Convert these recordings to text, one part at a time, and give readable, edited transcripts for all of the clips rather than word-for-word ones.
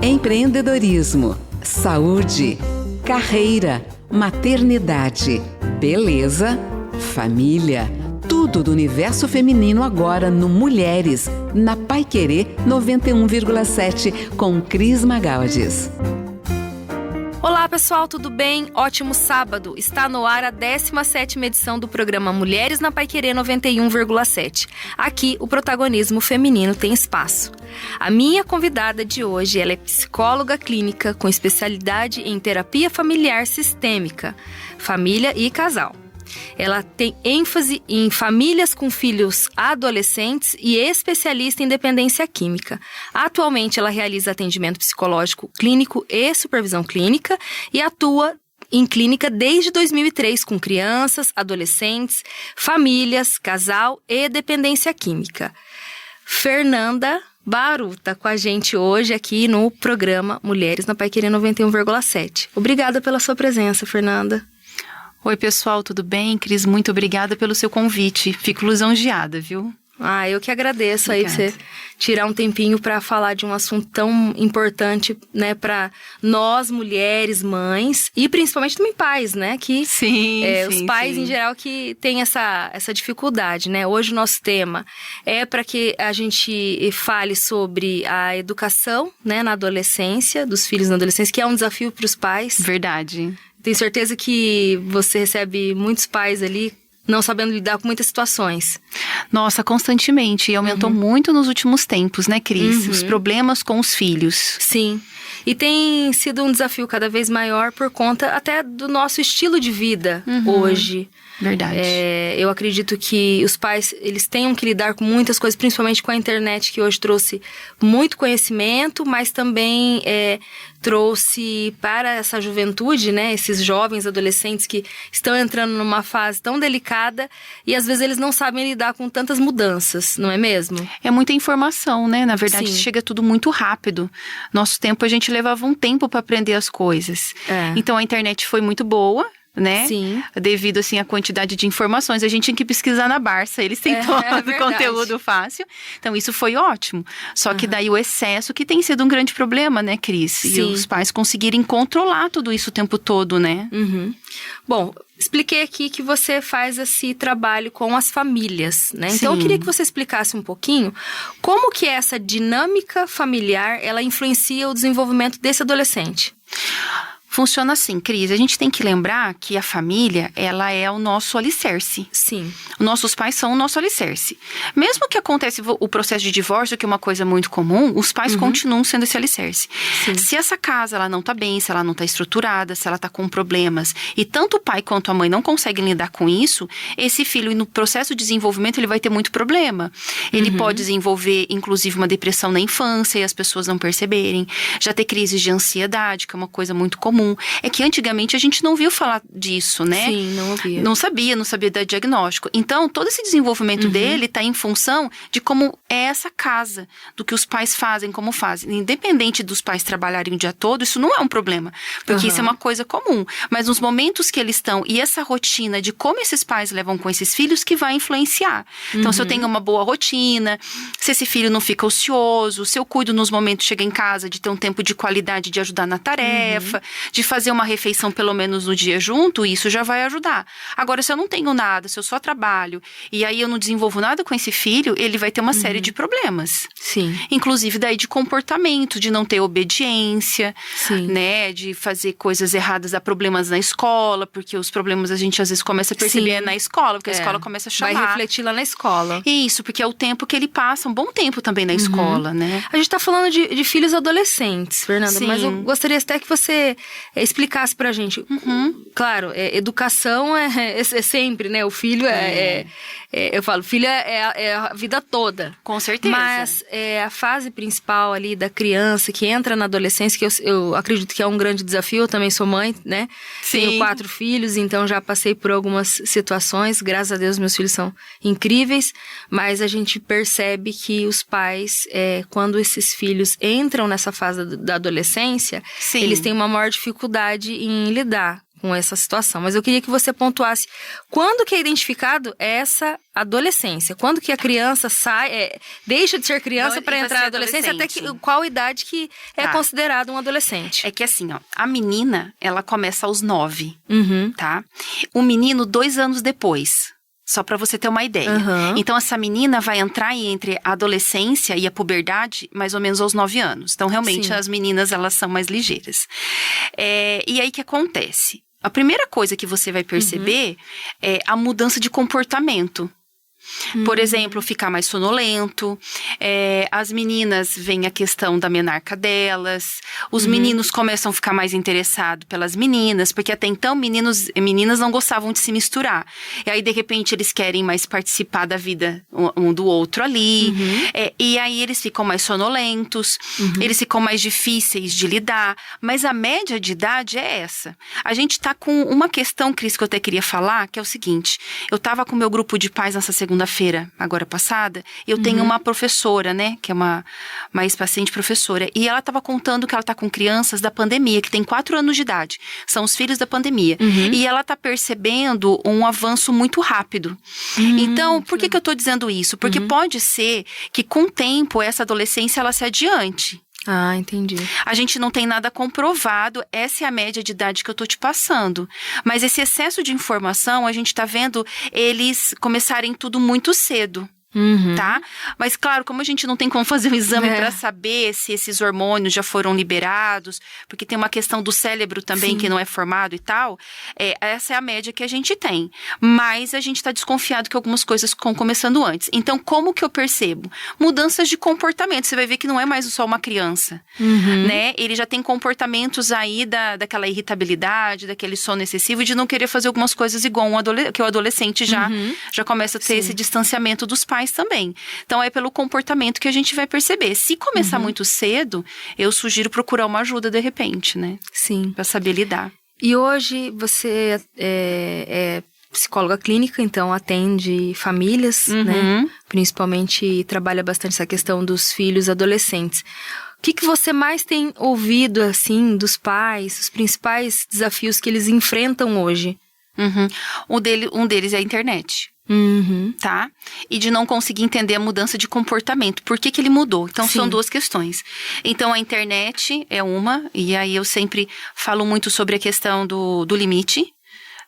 Empreendedorismo, saúde, carreira, maternidade, beleza, família. Tudo do universo feminino agora no Mulheres, na Paiquerê 91,7 com Cris Magalhães. Olá pessoal, tudo bem? Ótimo sábado! Está no ar a 17ª edição do programa Mulheres na Paiquerê 91,7. Aqui o protagonismo feminino tem espaço. A minha convidada de hoje, ela é psicóloga clínica com especialidade em terapia familiar sistêmica, família e casal. Ela tem ênfase em famílias com filhos adolescentes e especialista em dependência química. Atualmente, ela realiza atendimento psicológico clínico e supervisão clínica e atua em clínica desde 2003 com crianças, adolescentes, famílias, casal e dependência química. Fernanda Baru tá com a gente hoje aqui no programa Mulheres na Paiquerê 91,7. Obrigada pela sua presença, Fernanda. Oi, pessoal, tudo bem? Cris, muito obrigada pelo seu convite. Fico lisonjeada, viu? Eu que agradeço aí você tirar um tempinho para falar de um assunto tão importante, né, para nós mulheres, mães e principalmente também pais, né, que os pais em geral que têm essa dificuldade, né? Hoje o nosso tema é para que a gente fale sobre a educação, né, na adolescência, dos filhos na adolescência, que é um desafio para os pais. Verdade. Tenho certeza que você recebe muitos pais ali não sabendo lidar com muitas situações. Nossa, constantemente. E aumentou muito nos últimos tempos, né, Cris? Os problemas com os filhos. Sim. E tem sido um desafio cada vez maior por conta até do nosso estilo de vida hoje. Verdade. Eu acredito que os pais, eles tenham que lidar com muitas coisas, principalmente com a internet, que hoje trouxe muito conhecimento, mas também trouxe para essa juventude, né, esses jovens adolescentes que estão entrando numa fase tão delicada e às vezes eles não sabem lidar com tantas mudanças, não é mesmo? É muita informação, né? Na verdade, Sim. chega tudo muito rápido. Nosso tempo, a gente levava um tempo para aprender as coisas. Então, a internet foi muito boa, né? Sim. Devido, assim, à quantidade de informações. A gente tinha que pesquisar na Barça. Eles têm todo o conteúdo fácil. Então, isso foi ótimo. Só que daí o excesso que tem sido um grande problema, né, Cris? Sim. E os pais conseguirem controlar tudo isso o tempo todo, né? Bom, expliquei aqui que você faz esse trabalho com as famílias, né? Então, eu Sim. queria que você explicasse um pouquinho como que essa dinâmica familiar, ela influencia o desenvolvimento desse adolescente. Funciona assim, Cris. A gente tem que lembrar que a família, ela é o nosso alicerce. Sim. Nossos pais são o nosso alicerce. Mesmo que aconteça o processo de divórcio, que é uma coisa muito comum, os pais continuam sendo esse alicerce. Sim. Se essa casa ela não tá bem, se ela não tá estruturada, se ela tá com problemas, e tanto o pai quanto a mãe não conseguem lidar com isso, esse filho, no processo de desenvolvimento, ele vai ter muito problema. Ele pode desenvolver, inclusive, uma depressão na infância e as pessoas não perceberem. Já ter crises de ansiedade, que é uma coisa muito comum. É que antigamente a gente não ouviu falar disso, né? Sim, não ouvia. Não sabia dar diagnóstico. Então, todo esse desenvolvimento dele está em função de como é essa casa, do que os pais fazem, como fazem. Independente dos pais trabalharem o dia todo, isso não é um problema, porque isso é uma coisa comum. Mas nos momentos que eles estão, e essa rotina de como esses pais levam com esses filhos, que vai influenciar. Então, se eu tenho uma boa rotina, se esse filho não fica ocioso, se eu cuido nos momentos, chega em casa, de ter um tempo de qualidade, de ajudar na tarefa, de fazer uma refeição pelo menos no dia junto, isso já vai ajudar. Agora, se eu não tenho nada, se eu só trabalho, e aí eu não desenvolvo nada com esse filho, ele vai ter uma série de problemas. Sim. Inclusive daí de comportamento, de não ter obediência, Sim. né, de fazer coisas erradas, dar problemas na escola, porque os problemas a gente às vezes começa a perceber na escola, porque a escola começa a chamar. Vai refletir lá na escola. Isso, porque é o tempo que ele passa, um bom tempo também na escola, né? A gente tá falando de filhos adolescentes, Fernanda, Sim. mas eu gostaria até que você explicasse pra gente. Claro, educação é sempre, né? O filho eu falo, filho é a vida toda. Com certeza. Mas a fase principal ali da criança que entra na adolescência, que eu acredito que é um grande desafio, eu também sou mãe, né? Sim. Tenho 4 filhos, então já passei por algumas situações, graças a Deus meus filhos são incríveis, mas a gente percebe que os pais, quando esses filhos entram nessa fase da adolescência, Sim. eles têm uma maior dificuldade em lidar com essa situação. Mas eu queria que você pontuasse quando que é identificado essa adolescência, quando que a criança deixa de ser criança para entrar na adolescência, até qual idade que é considerado um adolescente. É que assim, ó, a menina, ela começa aos 9, tá? O menino, 2 anos depois. Só para você ter uma ideia. Então, essa menina vai entrar entre a adolescência e a puberdade mais ou menos aos 9 anos. Então, realmente, as meninas, elas são mais ligeiras. E aí, o que acontece? A primeira coisa que você vai perceber é a mudança de comportamento. Por exemplo, ficar mais sonolento, as meninas vêm a questão da menarca delas, os meninos começam a ficar mais interessados pelas meninas, porque até então meninos e meninas não gostavam de se misturar. E aí, de repente, eles querem mais participar da vida um do outro ali, e aí eles ficam mais sonolentos, eles ficam mais difíceis de lidar, mas a média de idade é essa. A gente tá com uma questão, Cris, que eu até queria falar, que é o seguinte, eu tava com o meu grupo de pais nessa segunda-feira, agora passada, eu tenho uma professora, né, que é uma ex-paciente professora, e ela estava contando que ela está com crianças da pandemia, que tem 4 anos de idade, são os filhos da pandemia, e ela está percebendo um avanço muito rápido. Então, por que eu estou dizendo isso? Porque pode ser que com o tempo essa adolescência ela se adiante. Ah, entendi. A gente não tem nada comprovado, essa é a média de idade que eu tô te passando. Mas esse excesso de informação, a gente tá vendo eles começarem tudo muito cedo. Tá? Mas claro, como a gente não tem como fazer um exame para saber se esses hormônios já foram liberados, porque tem uma questão do cérebro também que não é formado e tal, essa é a média que a gente tem. Mas a gente tá desconfiado que algumas coisas estão começando antes. Então, como que eu percebo? Mudanças de comportamento. Você vai ver que não é mais só uma criança, né? Ele já tem comportamentos aí daquela irritabilidade, daquele sono excessivo, de não querer fazer algumas coisas igual que o adolescente já começa a ter esse distanciamento dos pais também. Então, é pelo comportamento que a gente vai perceber. Se começar muito cedo, eu sugiro procurar uma ajuda de repente, né? Sim. Pra saber lidar. E hoje você é psicóloga clínica, então atende famílias, né? Principalmente trabalha bastante essa questão dos filhos adolescentes. O que você mais tem ouvido, assim, dos pais, os principais desafios que eles enfrentam hoje? Um deles é a internet. Tá? E de não conseguir entender a mudança de comportamento. Por que ele mudou? Então, são 2 questões. Então, a internet é uma, e aí eu sempre falo muito sobre a questão do limite,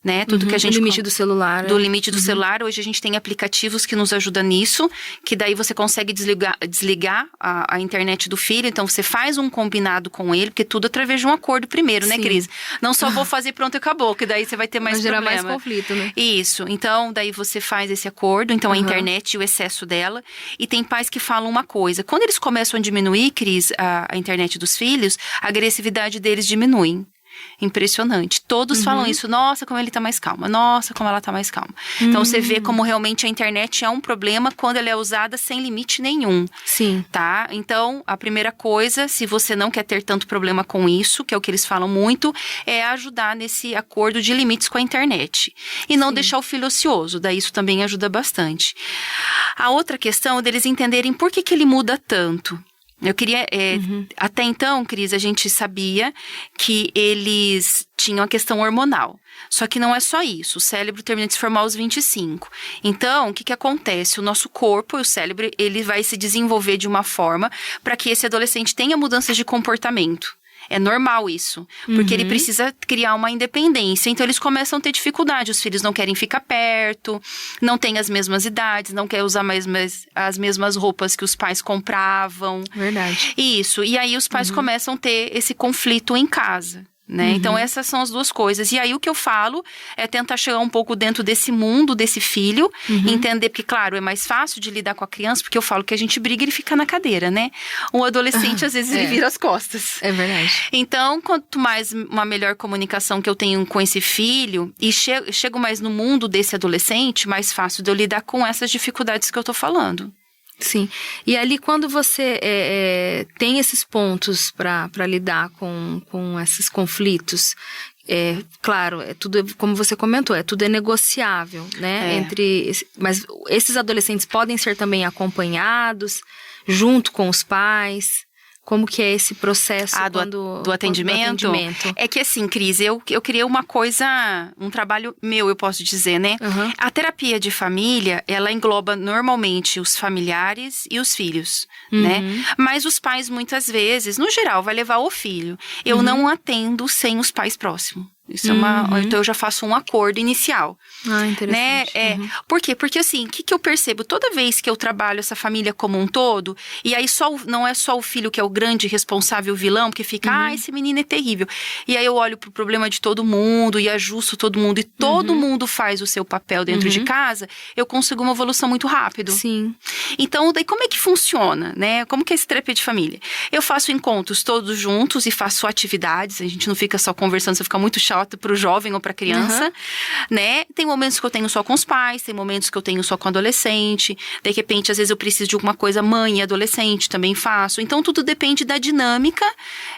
né? Tudo que a gente... Do limite do celular. Do limite do celular. Hoje a gente tem aplicativos que nos ajudam nisso, que daí você consegue desligar a internet do filho. Então, você faz um combinado com ele, porque tudo através de um acordo primeiro, né, Cris? Não só vou fazer pronto e acabou, que daí você vai ter mais problema. Vai gerar mais conflito, né? Isso. Então, daí você faz esse acordo. Então, a internet e o excesso dela. E tem pais que falam uma coisa. Quando eles começam a diminuir, Cris, a internet dos filhos, a agressividade deles diminui. Impressionante. Todos falam isso. Nossa, como ele tá mais calma. Nossa, como ela tá mais calma. Então, você vê como realmente a internet é um problema quando ela é usada sem limite nenhum. Sim. Tá? Então, a primeira coisa, se você não quer ter tanto problema com isso, que é o que eles falam muito, é ajudar nesse acordo de limites com a internet. E não deixar o filho ocioso. Daí, isso também ajuda bastante. A outra questão é deles entenderem por que ele muda tanto. Eu queria... Até então, Cris, a gente sabia que eles tinham a questão hormonal. Só que não é só isso. O cérebro termina de se formar aos 25. Então, o que acontece? O nosso corpo e o cérebro, ele vai se desenvolver de uma forma para que esse adolescente tenha mudanças de comportamento. É normal isso, porque ele precisa criar uma independência. Então, eles começam a ter dificuldade. Os filhos não querem ficar perto, não têm as mesmas idades, não querem usar as mesmas roupas que os pais compravam. Verdade. Isso. E aí, os pais começam a ter esse conflito em casa. Né? Então, essas são as 2 coisas. E aí, o que eu falo é tentar chegar um pouco dentro desse mundo, desse filho, entender, porque, claro, é mais fácil de lidar com a criança, porque eu falo que a gente briga e ele fica na cadeira, né? Um adolescente, às vezes, ele vira as costas. É verdade. Então, quanto mais uma melhor comunicação que eu tenho com esse filho, e chego mais no mundo desse adolescente, mais fácil de eu lidar com essas dificuldades que eu tô falando. Sim. E ali, quando você tem esses pontos para lidar com esses conflitos, claro, tudo, como você comentou, tudo é negociável, né? Mas esses adolescentes podem ser também acompanhados, junto com os pais. Como que é esse processo do atendimento? É que assim, Cris, eu criei uma coisa, um trabalho meu, eu posso dizer, né? Uhum. A terapia de família, ela engloba normalmente os familiares e os filhos, né? Mas os pais, muitas vezes, no geral, vai levar o filho. Eu não atendo sem os pais próximos. Isso é então eu já faço um acordo inicial. Ah, interessante. Né? Por quê? Porque assim, o que eu percebo? Toda vez que eu trabalho essa família como um todo, e aí não é só o filho que é o grande responsável vilão, porque fica, esse menino é terrível. E aí eu olho pro problema de todo mundo e ajusto todo mundo, e todo mundo faz o seu papel dentro de casa, eu consigo uma evolução muito rápido. Sim. Então, daí como é que funciona, né? Como que é esse terapia de família? Eu faço encontros todos juntos e faço atividades, a gente não fica só conversando, você fica muito chato pro jovem ou pra criança, né? Tem momentos que eu tenho só com os pais, tem momentos que eu tenho só com adolescente, de repente, às vezes eu preciso de alguma coisa, mãe e adolescente, também faço. Então, tudo depende da dinâmica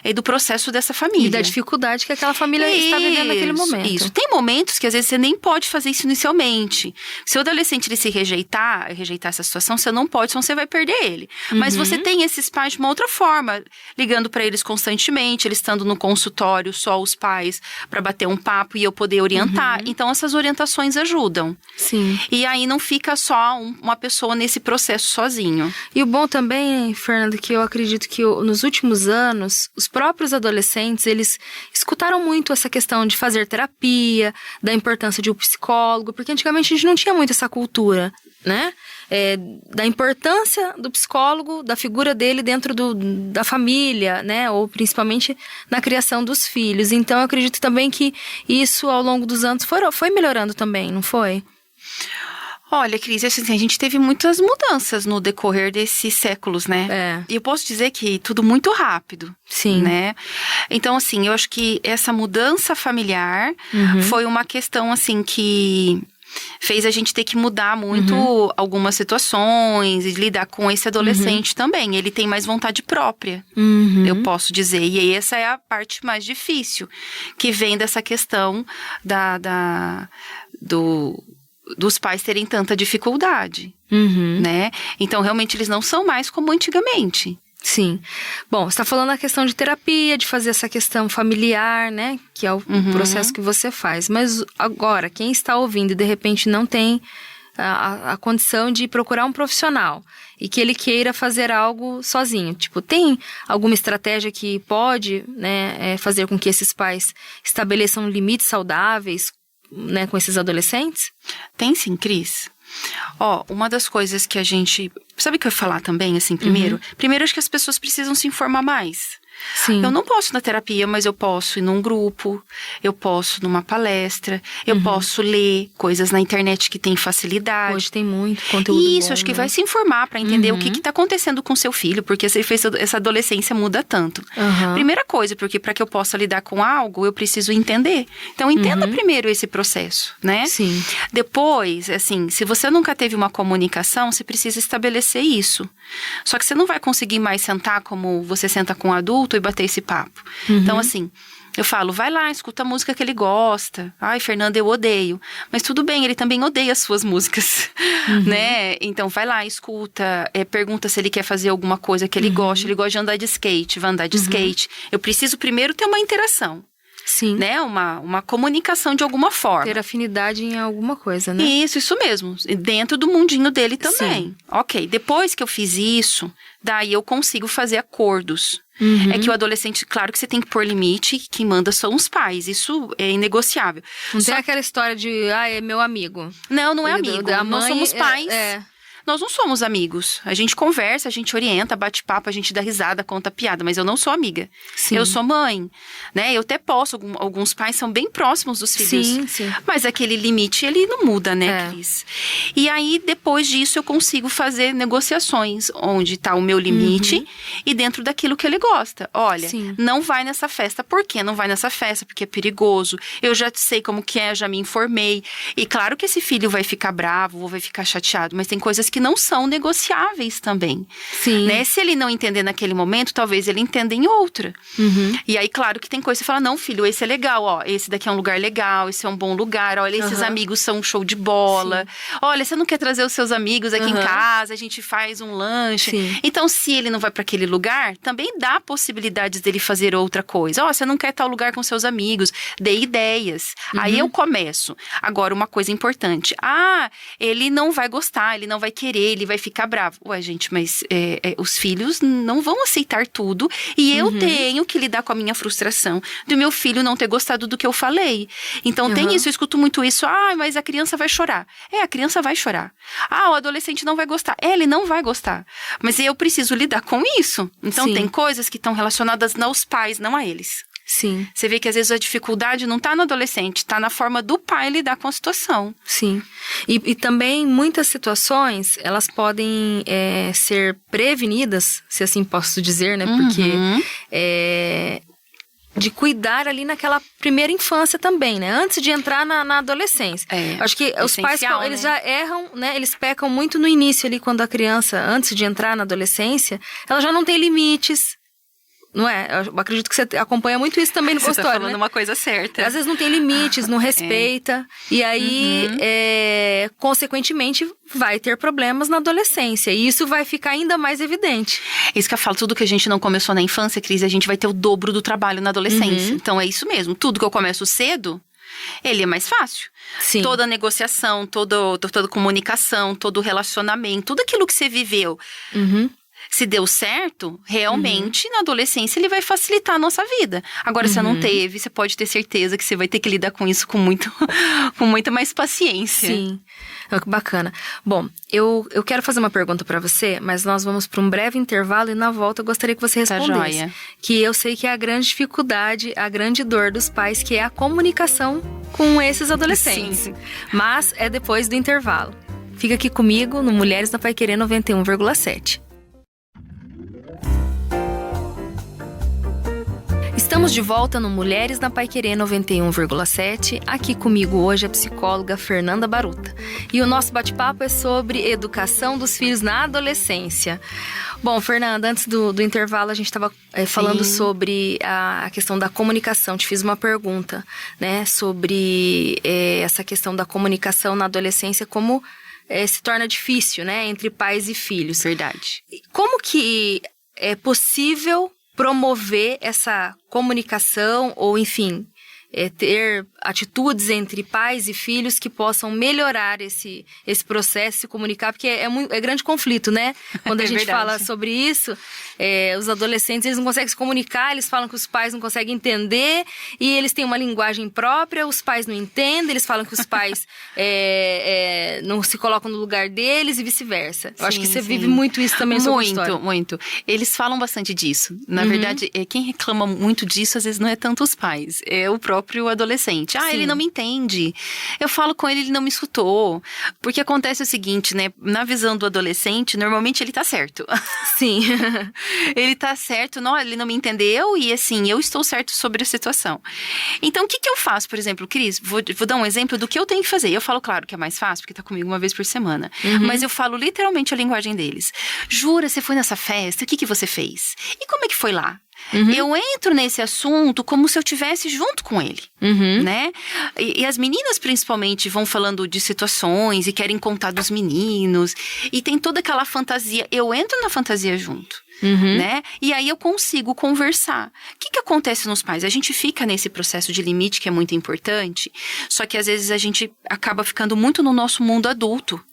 e do processo dessa família. E da dificuldade que aquela família está vivendo naquele momento. Isso. Tem momentos que, às vezes, você nem pode fazer isso inicialmente. Se o adolescente, ele se rejeitar essa situação, você não pode, senão você vai perder ele. Mas você tem esses pais de uma outra forma, ligando pra eles constantemente, eles estando no consultório, só os pais, pra bater um papo e eu poder orientar. Então, essas orientações ajudam. Sim. E aí não fica só uma pessoa nesse processo sozinho. E o bom também, Fernanda, que eu acredito que nos últimos anos, os próprios adolescentes, eles escutaram muito essa questão de fazer terapia, da importância de um psicólogo, porque antigamente a gente não tinha muito essa cultura, né? Da importância do psicólogo, da figura dele dentro da família, né? Ou principalmente na criação dos filhos. Então, eu acredito também que isso, ao longo dos anos, foi melhorando também, não foi? Olha, Cris, assim, a gente teve muitas mudanças no decorrer desses séculos, né? E eu posso dizer que tudo muito rápido. Sim. Né? Então, assim, eu acho que essa mudança familiar foi uma questão, assim, que fez a gente ter que mudar muito algumas situações e lidar com esse adolescente também. Ele tem mais vontade própria, eu posso dizer. E aí, essa é a parte mais difícil, que vem dessa questão dos pais terem tanta dificuldade, né? Então, realmente, eles não são mais como antigamente. Sim. Bom, você está falando a questão de terapia, de fazer essa questão familiar, né? Que é o processo que você faz. Mas agora, quem está ouvindo e de repente não tem a condição de procurar um profissional e que ele queira fazer algo sozinho. Tipo, tem alguma estratégia que pode, né, fazer com que esses pais estabeleçam limites saudáveis, né, com esses adolescentes? Tem sim, Cris. Uma das coisas que a gente... Sabe o que eu ia falar também, assim, primeiro? Primeiro, acho que as pessoas precisam se informar mais. Sim. Eu não posso ir na terapia, mas eu posso ir num grupo, eu posso numa palestra, eu posso ler coisas na internet que tem facilidade. Hoje tem muito conteúdo Isso, bom, acho que né? vai se informar para entender o que está acontecendo com seu filho, porque se ele fez essa adolescência muda tanto. Primeira coisa, porque para que eu possa lidar com algo, eu preciso entender. Então, entenda primeiro esse processo, né? Sim. Depois, assim, se você nunca teve uma comunicação, você precisa estabelecer isso. Só que você não vai conseguir mais sentar como você senta com um adulto e bater esse papo. Então, assim, eu falo, vai lá, escuta a música que ele gosta. Ai, Fernanda, eu odeio. Mas tudo bem, ele também odeia as suas músicas, né? Então, vai lá, escuta, pergunta se ele quer fazer alguma coisa que ele gosta. Ele gosta de andar de skate, vai andar de skate. Eu preciso primeiro ter uma interação. Sim. Né? Uma comunicação de alguma forma. Ter afinidade em alguma coisa, né? Isso mesmo. Dentro do mundinho dele também. Sim. Ok, depois que eu fiz isso, daí eu consigo fazer acordos. É que o adolescente, claro que você tem que pôr limite, quem manda são os pais. Isso é inegociável. Não tem aquela história de, é meu amigo. Não é amigo. Nós somos pais. Nós não somos amigos. A gente conversa, a gente orienta, bate papo, a gente dá risada, conta piada, mas eu não sou amiga. Sim. Eu sou mãe, né? Eu até posso, alguns pais são bem próximos dos filhos. Sim. Mas aquele limite, ele não muda, né, Cris? E aí, depois disso, eu consigo fazer negociações, onde está o meu limite e dentro daquilo que ele gosta. Olha, não vai nessa festa. Por que não vai nessa festa? Porque é perigoso. Eu já sei como que é, já me informei. E claro que esse filho vai ficar bravo ou vai ficar chateado, mas tem coisas que que não são negociáveis também. Sim. Né? Se ele não entender naquele momento, talvez ele entenda em outra. Uhum. E aí, claro que tem coisa que você fala, não, filho, esse é legal, ó, esse daqui é um lugar legal, esse é um bom lugar, olha, esses amigos são um show de bola. Sim. Olha, você não quer trazer os seus amigos aqui em casa, a gente faz um lanche. Sim. Então, se ele não vai para aquele lugar, também dá possibilidades dele fazer outra coisa. Ó, você não quer tal lugar com seus amigos, dê ideias. Aí eu começo. Agora, uma coisa importante. Ele não vai gostar, ele não vai querer, ele vai ficar bravo. Ué, gente, mas os filhos não vão aceitar tudo e eu tenho que lidar com a minha frustração do meu filho não ter gostado do que eu falei. Então, tem isso, eu escuto muito isso. Mas a criança vai chorar. A criança vai chorar. O adolescente não vai gostar. Ele não vai gostar. Mas eu preciso lidar com isso. Então, Sim. tem coisas que estão relacionadas aos pais, não a eles. Sim. Você vê que às vezes a dificuldade não está no adolescente, está na forma do pai lidar com a situação. Sim. E também muitas situações, elas podem ser prevenidas, se assim posso dizer, né? Porque de cuidar ali naquela primeira infância também, né? Antes de entrar na adolescência. Acho que os pais, eles já erram, né? Eles pecam muito no início ali, quando a criança, antes de entrar na adolescência, ela já não tem limites. Não é? Eu acredito que você acompanha muito isso também no consultório, tá falando uma coisa certa. Às vezes não tem limites, não respeita. E aí, consequentemente, vai ter problemas na adolescência. E isso vai ficar ainda mais evidente. Isso que eu falo, tudo que a gente não começou na infância, Cris, a gente vai ter o dobro do trabalho na adolescência. Então, é isso mesmo. Tudo que eu começo cedo, ele é mais fácil. Sim. Toda a negociação, toda comunicação, todo o relacionamento, tudo aquilo que você viveu... Se deu certo, realmente, na adolescência, ele vai facilitar a nossa vida. Agora, se não teve, você pode ter certeza que você vai ter que lidar com isso com muita mais paciência. Sim, bacana. Bom, eu quero fazer uma pergunta pra você, mas nós vamos para um breve intervalo e na volta eu gostaria que você respondesse. Tá joia. Que eu sei que é a grande dificuldade, a grande dor dos pais, que é a comunicação com esses adolescentes. Sim. Mas é depois do intervalo. Fica aqui comigo no Mulheres na Paiquerê 91,7. Estamos de volta no Mulheres na Paiquerê 91,7. Aqui comigo hoje a psicóloga Fernanda Baruta. E o nosso bate-papo é sobre educação dos filhos na adolescência. Bom, Fernanda, antes do intervalo a gente estava falando sobre a questão da comunicação. Te fiz uma pergunta, né, sobre essa questão da comunicação na adolescência, como se torna difícil, né, entre pais e filhos. Verdade. Como que é possível promover essa comunicação ou, enfim, ter atitudes entre pais e filhos que possam melhorar esse processo, se comunicar, porque é grande conflito, né? Quando a gente fala sobre isso, os adolescentes, eles não conseguem se comunicar, eles falam que os pais não conseguem entender, e eles têm uma linguagem própria, os pais não entendem, eles falam que os pais não se colocam no lugar deles e vice-versa. Eu acho que você vive muito isso também no seu consultório. Muito. Eles falam bastante disso. Na verdade, quem reclama muito disso, às vezes, não é tanto os pais, é o próprio adolescente. Ele não me entende. Eu falo com ele, ele não me escutou. Porque acontece o seguinte, né? Na visão do adolescente, normalmente ele tá certo. Sim. Ele tá certo, não, ele não me entendeu e assim, eu estou certo sobre a situação. Então, o que eu faço, por exemplo, Cris? Vou dar um exemplo do que eu tenho que fazer. Eu falo, claro, que é mais fácil, porque tá comigo uma vez por semana. Mas eu falo literalmente a linguagem deles. Jura, você foi nessa festa? O que você fez? E como é que foi lá? Eu entro nesse assunto como se eu estivesse junto com ele, né? E as meninas, principalmente, vão falando de situações e querem contar dos meninos. E tem toda aquela fantasia. Eu entro na fantasia junto, né? E aí eu consigo conversar. O que acontece nos pais? A gente fica nesse processo de limite que é muito importante. Só que, às vezes, a gente acaba ficando muito no nosso mundo adulto.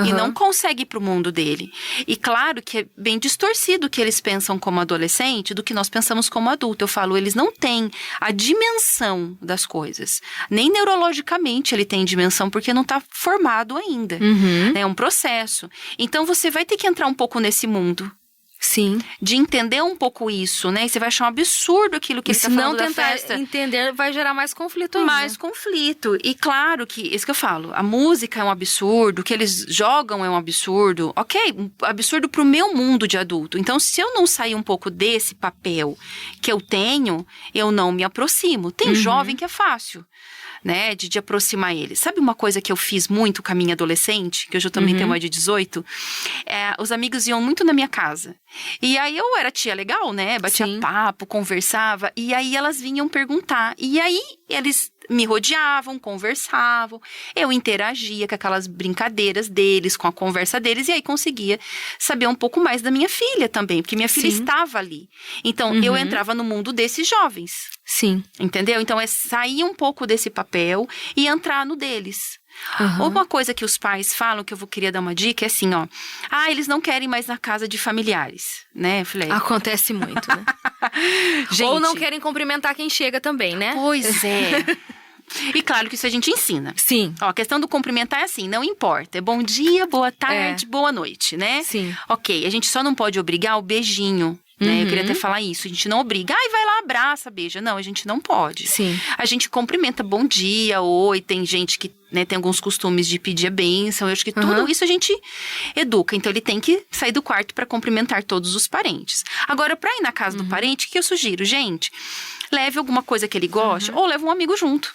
E não consegue ir pro mundo dele. E claro que é bem distorcido o que eles pensam como adolescente do que nós pensamos como adulto. Eu falo, eles não têm a dimensão das coisas. Nem neurologicamente ele tem dimensão, porque não tá formado ainda. É um processo. Então, você vai ter que entrar um pouco nesse mundo. Sim. De entender um pouco isso, né? E você vai achar um absurdo aquilo que ele tá falando da festa. Se não tentar entender, vai gerar mais conflito ainda. Mais conflito. E claro que, isso que eu falo, a música é um absurdo, o que eles jogam é um absurdo. Ok, um absurdo pro meu mundo de adulto. Então, se eu não sair um pouco desse papel que eu tenho, eu não me aproximo. Tem jovem que é fácil, né, de aproximar ele. Sabe uma coisa que eu fiz muito com a minha adolescente, que hoje eu também tenho uma de 18? Os amigos iam muito na minha casa. E aí eu era tia legal, né? Batia papo, conversava. E aí elas vinham perguntar. E aí eles me rodeavam, conversavam. Eu interagia com aquelas brincadeiras deles, com a conversa deles. E aí conseguia saber um pouco mais da minha filha também. Porque minha filha estava ali. Então, eu entrava no mundo desses jovens. Sim. Entendeu? Então, é sair um pouco desse papel e entrar no deles. Uma coisa que os pais falam, que eu queria dar uma dica, é assim, ó. Eles não querem mais na casa de familiares, né? Eu falei, acontece muito, né? Gente, ou não querem cumprimentar quem chega também, né? Pois é. E claro que isso a gente ensina. Sim. Ó, a questão do cumprimentar é assim, não importa. É bom dia, boa tarde, boa noite, né? Sim. Ok, a gente só não pode obrigar o beijinho, né? Eu queria até falar isso. A gente não obriga. Vai lá, abraça, beija. Não, a gente não pode. Sim. A gente cumprimenta bom dia, oi. Tem gente que, né, tem alguns costumes de pedir a bênção. Eu acho que tudo isso a gente educa. Então, ele tem que sair do quarto para cumprimentar todos os parentes. Agora, para ir na casa do parente, o que eu sugiro? Gente, leve alguma coisa que ele goste ou leve um amigo junto.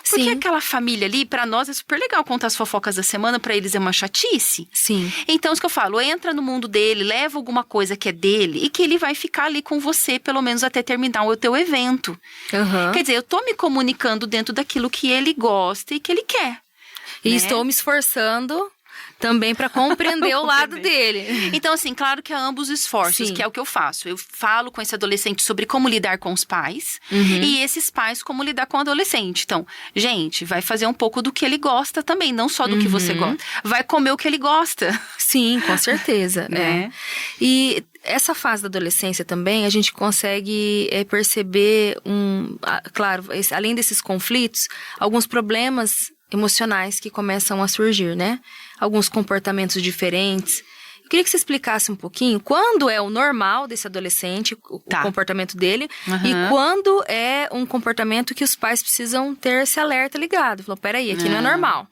Porque aquela família ali, pra nós, é super legal contar as fofocas da semana, pra eles é uma chatice. Sim. Então, isso que eu falo, entra no mundo dele, leva alguma coisa que é dele e que ele vai ficar ali com você, pelo menos até terminar o teu evento. Quer dizer, eu tô me comunicando dentro daquilo que ele gosta e que ele quer. E né? estou me esforçando também para compreender o lado dele. Então, assim, claro que há ambos esforços, que é o que eu faço. Eu falo com esse adolescente sobre como lidar com os pais e esses pais como lidar com o adolescente. Então, gente, vai fazer um pouco do que ele gosta também, não só do que você gosta. Vai comer o que ele gosta. Sim, com certeza, né? E essa fase da adolescência também, a gente consegue perceber, claro, além desses conflitos, alguns problemas emocionais que começam a surgir, né? Alguns comportamentos diferentes. Eu queria que você explicasse um pouquinho quando é o normal desse adolescente, o comportamento dele, e quando é um comportamento que os pais precisam ter esse alerta ligado. Falou, peraí, aqui não é normal.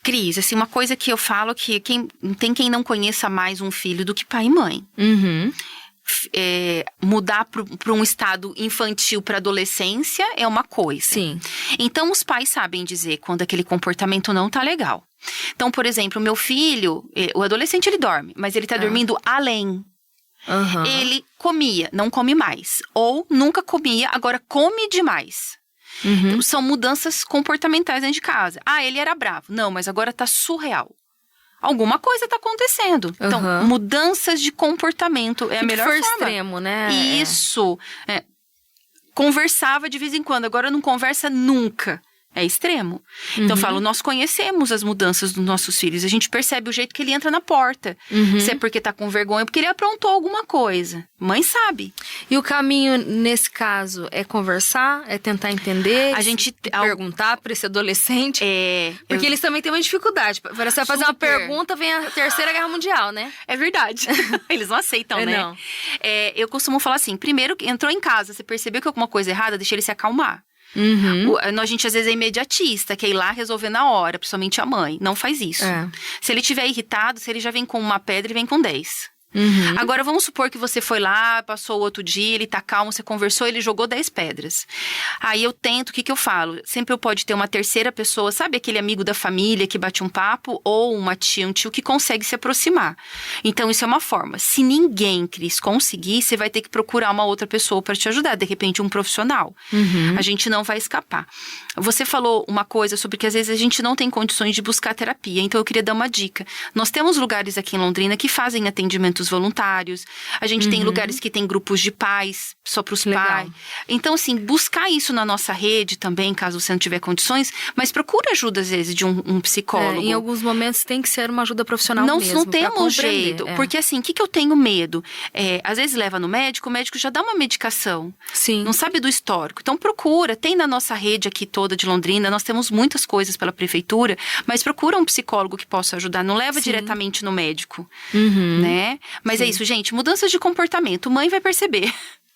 Cris, assim, uma coisa que eu falo que tem quem não conheça mais um filho do que pai e mãe. Mudar para um estado infantil para adolescência é uma coisa. Sim. Então, os pais sabem dizer quando aquele comportamento não tá legal. Então, por exemplo, o meu filho, o adolescente, ele dorme, mas ele tá dormindo além. Ele comia, não come mais. Ou nunca comia, agora come demais. Então, são mudanças comportamentais dentro de casa. Ele era bravo. Não, mas agora tá surreal. Alguma coisa tá acontecendo. Então, mudanças de comportamento é a melhor forma. Extremo, né? Isso. Conversava de vez em quando, agora não conversa nunca. É extremo. Então, eu falo, nós conhecemos as mudanças dos nossos filhos. A gente percebe o jeito que ele entra na porta. Se é porque tá com vergonha, porque ele aprontou alguma coisa. Mãe sabe. E o caminho, nesse caso, é conversar? É tentar entender? Perguntar para esse adolescente? Porque eles também têm uma dificuldade. Você vai fazer uma pergunta, vem a Terceira Guerra Mundial, né? É verdade. Eles não aceitam, né? Não. Eu costumo falar assim, primeiro, entrou em casa, você percebeu que alguma coisa errada, deixa ele se acalmar. A gente às vezes é imediatista, quer ir lá resolver na hora, principalmente a mãe. Não faz isso. Se ele estiver irritado, se ele já vem com uma pedra, ele vem com 10. Agora, vamos supor que você foi lá, passou o outro dia, ele tá calmo, você conversou, ele jogou 10 pedras. Aí eu tento, o que eu falo? Sempre pode ter uma terceira pessoa, sabe aquele amigo da família que bate um papo? Ou uma tia, um tio que consegue se aproximar. Então, isso é uma forma. Se ninguém, Cris, conseguir, você vai ter que procurar uma outra pessoa para te ajudar. De repente, um profissional. A gente não vai escapar. Você falou uma coisa sobre que às vezes a gente não tem condições de buscar terapia. Então, eu queria dar uma dica. Nós temos lugares aqui em Londrina que fazem atendimentos voluntários. A gente tem lugares que tem grupos de pais, só para os pais. Então, assim, buscar isso na nossa rede também, caso você não tiver condições, mas procura ajuda, às vezes, de um psicólogo. Em alguns momentos tem que ser uma ajuda profissional mesmo. Não temos jeito. Porque, assim, o que eu tenho medo? Às vezes leva no médico, o médico já dá uma medicação. Sim. Não sabe do histórico. Então, procura. Tem na nossa rede aqui toda de Londrina, nós temos muitas coisas pela prefeitura, mas procura um psicólogo que possa ajudar. Não leva diretamente no médico, né? Mas é isso, gente, mudanças de comportamento, mãe vai perceber.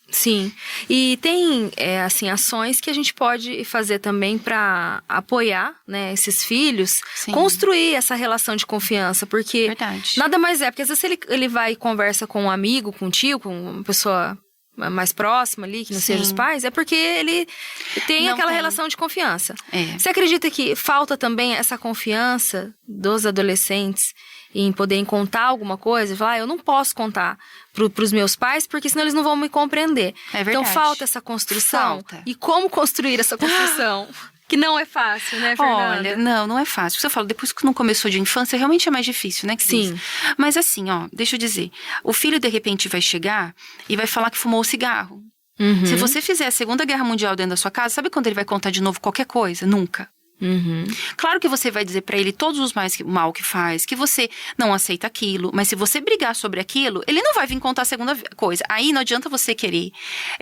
Sim, e tem, assim, ações que a gente pode fazer também para apoiar, né, esses filhos, Sim. construir essa relação de confiança, porque Verdade. nada mais porque às vezes ele vai e conversa com um amigo, com um tio, com uma pessoa mais próxima ali, que não seja os pais, é porque ele tem aquela relação de confiança. Você acredita que falta também essa confiança dos adolescentes em poderem contar alguma coisa? Falar, eu não posso contar pros meus pais, porque senão eles não vão me compreender. É verdade. Então falta essa construção. Falta. E como construir essa construção? Que não é fácil, né, Fernanda? Olha, não é fácil. Você fala, depois que não começou de infância, realmente é mais difícil, né, Cris? Sim. Mas assim, ó, deixa eu dizer. O filho, de repente, vai chegar e vai falar que fumou cigarro. Uhum. Se você fizer a Segunda Guerra Mundial dentro da sua casa, sabe quando ele vai contar de novo qualquer coisa? Nunca. Uhum. Claro que você vai dizer pra ele todos os mal que faz, que você não aceita aquilo, mas se você brigar sobre aquilo, ele não vai vir contar a segunda coisa. Aí não adianta você querer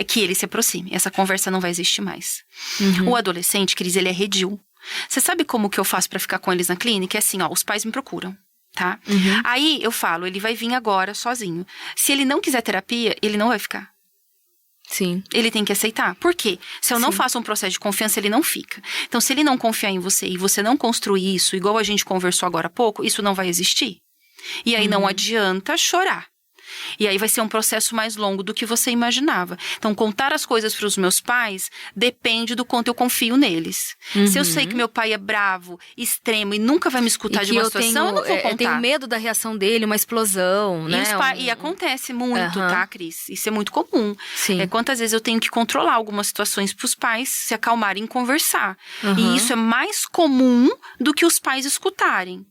que ele se aproxime. Essa conversa não vai existir mais. Uhum. O adolescente, Cris, ele é redil. Você sabe como que eu faço pra ficar com eles na clínica? É assim, ó, os pais me procuram, tá? Uhum. Aí eu falo, ele vai vir agora sozinho. Se ele não quiser terapia, ele não vai ficar. Sim. Ele tem que aceitar. Por quê? Se eu não faço um processo de confiança, ele não fica. Então, se ele não confiar em você e você não construir isso, igual a gente conversou agora há pouco, isso não vai existir. E aí não adianta chorar. E aí vai ser um processo mais longo do que você imaginava. Então, contar as coisas para os meus pais depende do quanto eu confio neles. Se eu sei que meu pai é bravo, extremo e nunca vai me escutar de uma situação, eu não vou contar. Eu tenho medo da reação dele, uma explosão, né? E acontece muito, tá, Cris? Isso é muito comum. Sim. Quantas vezes eu tenho que controlar algumas situações para os pais se acalmarem e conversar. E isso é mais comum do que os pais escutarem.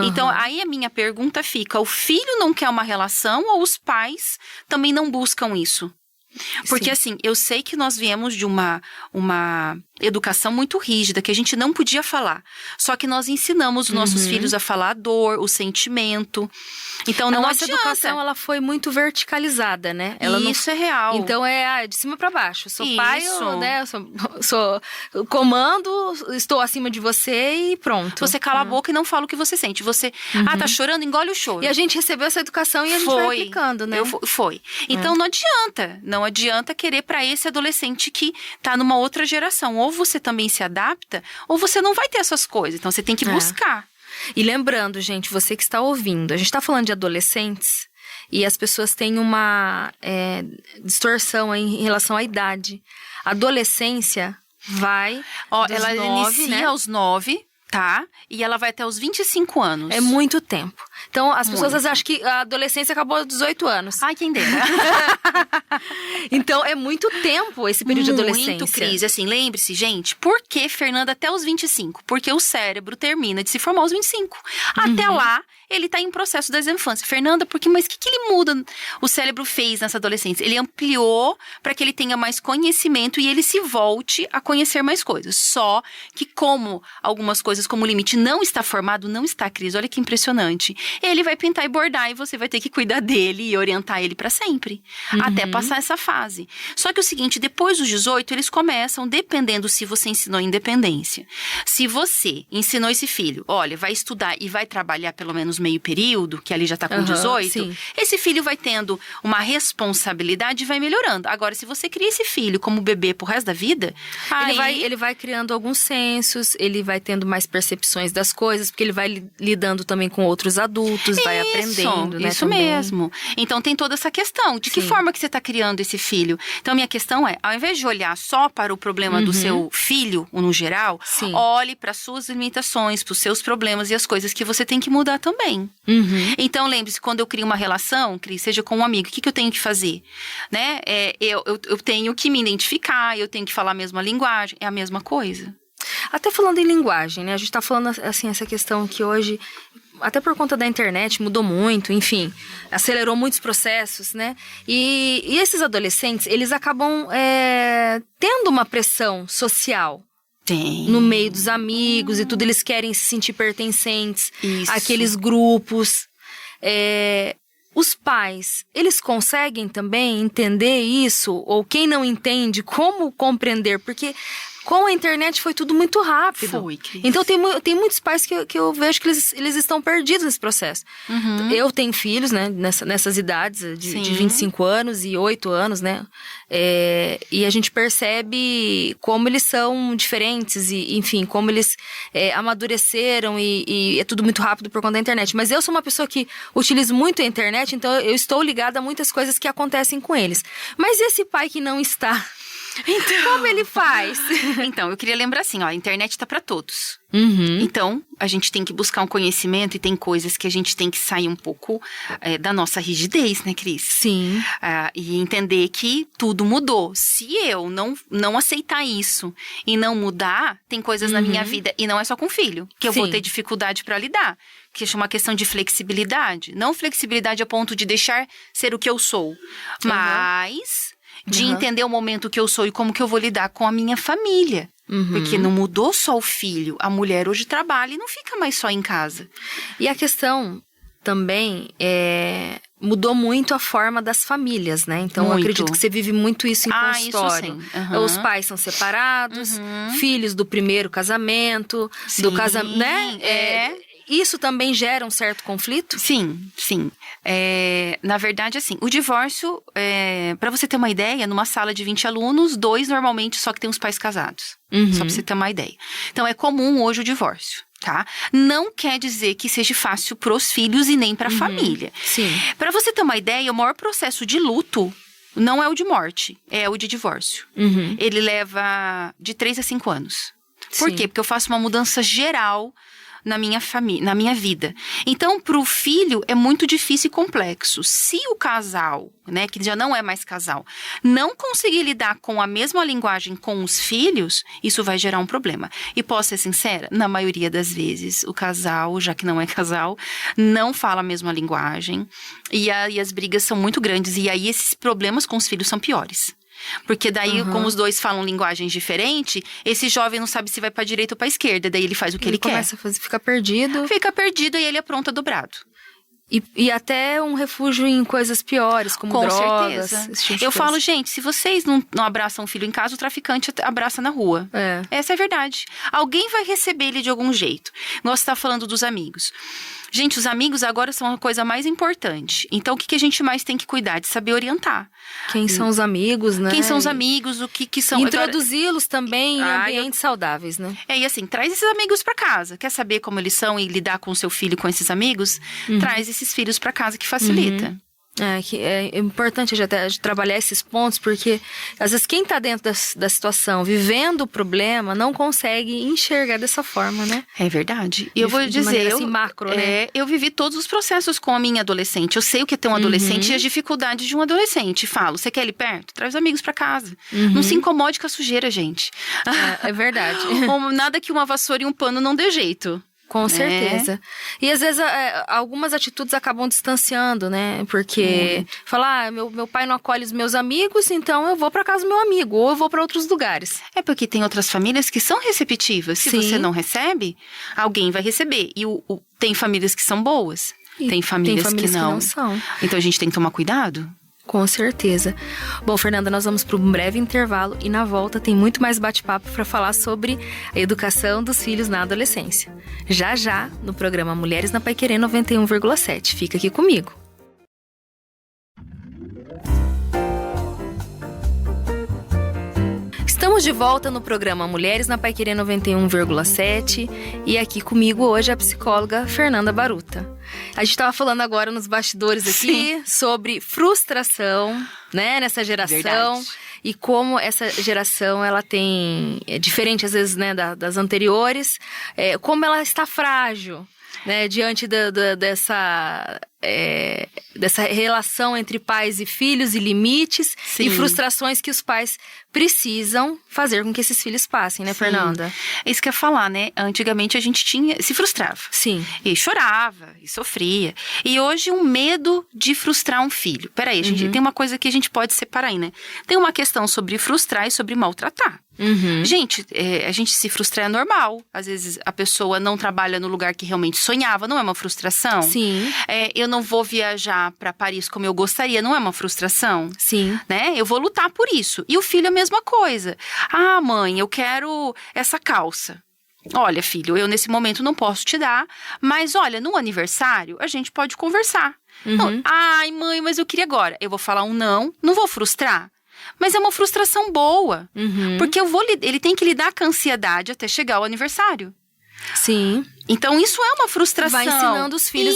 Então, aí a minha pergunta fica, o filho não quer uma relação ou os pais também não buscam isso? Porque assim, eu sei que nós viemos de uma educação muito rígida, que a gente não podia falar. Só que nós ensinamos os nossos filhos a falar a dor, o sentimento. Então não adianta. A nossa educação, ela foi muito verticalizada, né? Isso é real. Então é de cima pra baixo. Eu sou pai, né? Sou comando, estou acima de você e pronto. Você cala a boca e não fala o que você sente. Você, tá chorando, engole o choro. E a gente recebeu essa educação e a gente vai aplicando, né? Foi. Então não adianta querer pra esse adolescente que tá numa outra geração. Ou você também se adapta, ou você não vai ter essas coisas. Então você tem que buscar. E lembrando, gente, você que está ouvindo, a gente está falando de adolescentes e as pessoas têm uma distorção em relação à idade. A adolescência vai ela 9, inicia né? aos 9, tá? E ela vai até os 25 anos. É muito tempo. Então, as pessoas acham que a adolescência acabou aos 18 anos. Ai, quem dera. Então, é muito tempo esse período de adolescência. Muito, Cris. Assim, lembre-se, gente, por que, Fernanda, até os 25? Porque o cérebro termina de se formar aos 25. Até lá, ele tá em processo da infância. Fernanda, mas o que ele muda? O cérebro fez nessa adolescência? Ele ampliou para que ele tenha mais conhecimento e ele se volte a conhecer mais coisas. Só que como algumas coisas, como o limite não está formado, não está, Cris, olha que impressionante. Ele vai pintar e bordar e você vai ter que cuidar dele e orientar ele para sempre. Até passar essa fase. Só que o seguinte, depois dos 18, eles começam, dependendo se você ensinou independência. Se você ensinou esse filho, olha, vai estudar e vai trabalhar pelo menos meio período, que ali já tá com 18, esse filho vai tendo uma responsabilidade e vai melhorando. Agora, se você cria esse filho como bebê pro resto da vida, ele vai criando alguns sensos, ele vai tendo mais percepções das coisas, porque ele vai lidando também com outros adultos, vai aprendendo, né? Isso mesmo. Então tem toda essa questão. De que forma que você tá criando esse filho? Então, minha questão é, ao invés de olhar só para o problema do seu filho, no geral, olhe para suas limitações, para os seus problemas e as coisas que você tem que mudar também. Então, lembre-se, quando eu crio uma relação, Cris, seja com um amigo, o que eu tenho que fazer? Né? Eu tenho que me identificar, eu tenho que falar a mesma linguagem, é a mesma coisa. Até falando em linguagem, né? A gente tá falando, assim, essa questão que hoje, até por conta da internet, mudou muito, enfim, acelerou muitos processos, né? E esses adolescentes, eles acabam tendo uma pressão social. No meio dos amigos e tudo, eles querem se sentir pertencentes àqueles grupos. Os pais, eles conseguem também entender isso? Ou quem não entende, como compreender? Porque Com a internet foi tudo muito rápido. Foi, Cris. Então tem muitos pais que eu vejo que eles estão perdidos nesse processo. Eu tenho filhos, né, nessas idades de 25 anos e 8 anos, né? E a gente percebe como eles são diferentes e, enfim, como eles amadureceram e é tudo muito rápido por conta da internet. Mas eu sou uma pessoa que utilizo muito a internet, então eu estou ligada a muitas coisas que acontecem com eles. Mas e esse pai que não está? Então, como ele faz? Então, eu queria lembrar assim, ó, a internet tá pra todos. Então, a gente tem que buscar um conhecimento e tem coisas que a gente tem que sair um pouco da nossa rigidez, né, Cris? Sim. E entender que tudo mudou. Se eu não aceitar isso e não mudar, tem coisas na minha vida, e não é só com filho, que eu vou ter dificuldade pra lidar. Que é uma questão de flexibilidade. Não flexibilidade a ponto de deixar ser o que eu sou, mas de entender o momento que eu sou e como que eu vou lidar com a minha família. Porque não mudou só o filho. A mulher hoje trabalha e não fica mais só em casa. E a questão também mudou muito a forma das famílias, né? Então, eu acredito que você vive muito isso em consultório. Isso sim. Os pais são separados, filhos do primeiro casamento, do casamento, né? Isso também gera um certo conflito? Sim. Na verdade, assim, o divórcio, para você ter uma ideia, numa sala de 20 alunos, 2 normalmente só que tem os pais casados. Só pra você ter uma ideia. Então, é comum hoje o divórcio, tá? Não quer dizer que seja fácil pros filhos e nem pra família. Sim. Pra você ter uma ideia, o maior processo de luto não é o de morte, é o de divórcio. Ele leva de 3 a 5 anos. Por quê? Porque eu faço uma mudança geral na minha família, na minha vida. Então, pro filho é muito difícil e complexo. Se o casal, né, que já não é mais casal, não conseguir lidar com a mesma linguagem com os filhos, isso vai gerar um problema. E posso ser sincera, na maioria das vezes, o casal, já que não é casal, não fala a mesma linguagem. E aí as brigas são muito grandes. E aí esses problemas com os filhos são piores. Porque daí, como os dois falam linguagens diferentes, esse jovem não sabe se vai pra direita ou pra esquerda. Daí ele faz o que ele quer. Começa a ficar perdido. Fica perdido e ele apronta dobrado. E até um refúgio em coisas piores, como drogas. Certeza. Esse tipo de eu coisa. falo, gente, se vocês não abraçam o filho em casa, o traficante abraça na rua. Essa é a verdade. Alguém vai receber ele de algum jeito. Igual você tá falando dos amigos. Gente, os amigos agora são a coisa mais importante. Então, o que a gente mais tem que cuidar? De saber orientar. Quem são os amigos, né? Quem são os amigos, o que são... Introduzi-los também em ambientes saudáveis, né? E assim, traz esses amigos pra casa. Quer saber como eles são e lidar com o seu filho com esses amigos? Traz esses filhos pra casa que facilita. É importante a gente trabalhar esses pontos, porque às vezes quem tá dentro da situação, vivendo o problema, não consegue enxergar dessa forma, né? É verdade. E eu vou dizer, assim, macro, né? Eu vivi todos os processos com a minha adolescente. Eu sei o que é ter um adolescente e as dificuldades de um adolescente. Falo, você quer ele perto? Traz amigos pra casa. Não se incomode com a sujeira, gente. É verdade. Nada que uma vassoura e um pano não dê jeito. Com certeza. E às vezes algumas atitudes acabam distanciando, né? Porque falar, meu pai não acolhe os meus amigos, então eu vou pra casa do meu amigo, ou eu vou pra outros lugares. É porque tem outras famílias que são receptivas. Se você não recebe, alguém vai receber. E tem famílias que são boas, tem famílias que não são. Então a gente tem que tomar cuidado. Com certeza. Bom, Fernanda, nós vamos para um breve intervalo e na volta tem muito mais bate-papo para falar sobre a educação dos filhos na adolescência. Já, no programa Mulheres na Paiquerê 91,7. Fica aqui comigo. Estamos de volta no programa Mulheres na Paiquerê 91,7 e aqui comigo hoje a psicóloga Fernanda Baruta. A gente estava falando agora nos bastidores aqui sobre frustração, né, nessa geração. Verdade. E como essa geração, ela tem, diferente às vezes, né, das anteriores, como ela está frágil, né, diante dessa relação entre pais e filhos e limites e frustrações que os pais precisam fazer com que esses filhos passem, né, Fernanda? É isso que eu ia falar, né? Antigamente a gente se frustrava. Sim. E chorava, e sofria. E hoje um medo de frustrar um filho. Peraí, gente, tem uma coisa que a gente pode separar aí, né? Tem uma questão sobre frustrar e sobre maltratar. Gente, a gente se frustrar é normal. Às vezes a pessoa não trabalha no lugar que realmente sonhava, não é uma frustração? Sim. Eu não vou viajar para Paris como eu gostaria, não é uma frustração? Sim. Né? Eu vou lutar por isso. E o filho é a mesma coisa. Ah, mãe, eu quero essa calça. Olha, filho, eu nesse momento não posso te dar, mas olha, no aniversário a gente pode conversar. Não, ai, mãe, mas eu queria agora. Eu vou falar um não vou frustrar. Mas é uma frustração boa, porque ele tem que lidar com a ansiedade até chegar o aniversário. Sim. Então, isso é uma frustração. Vai ensinando os filhos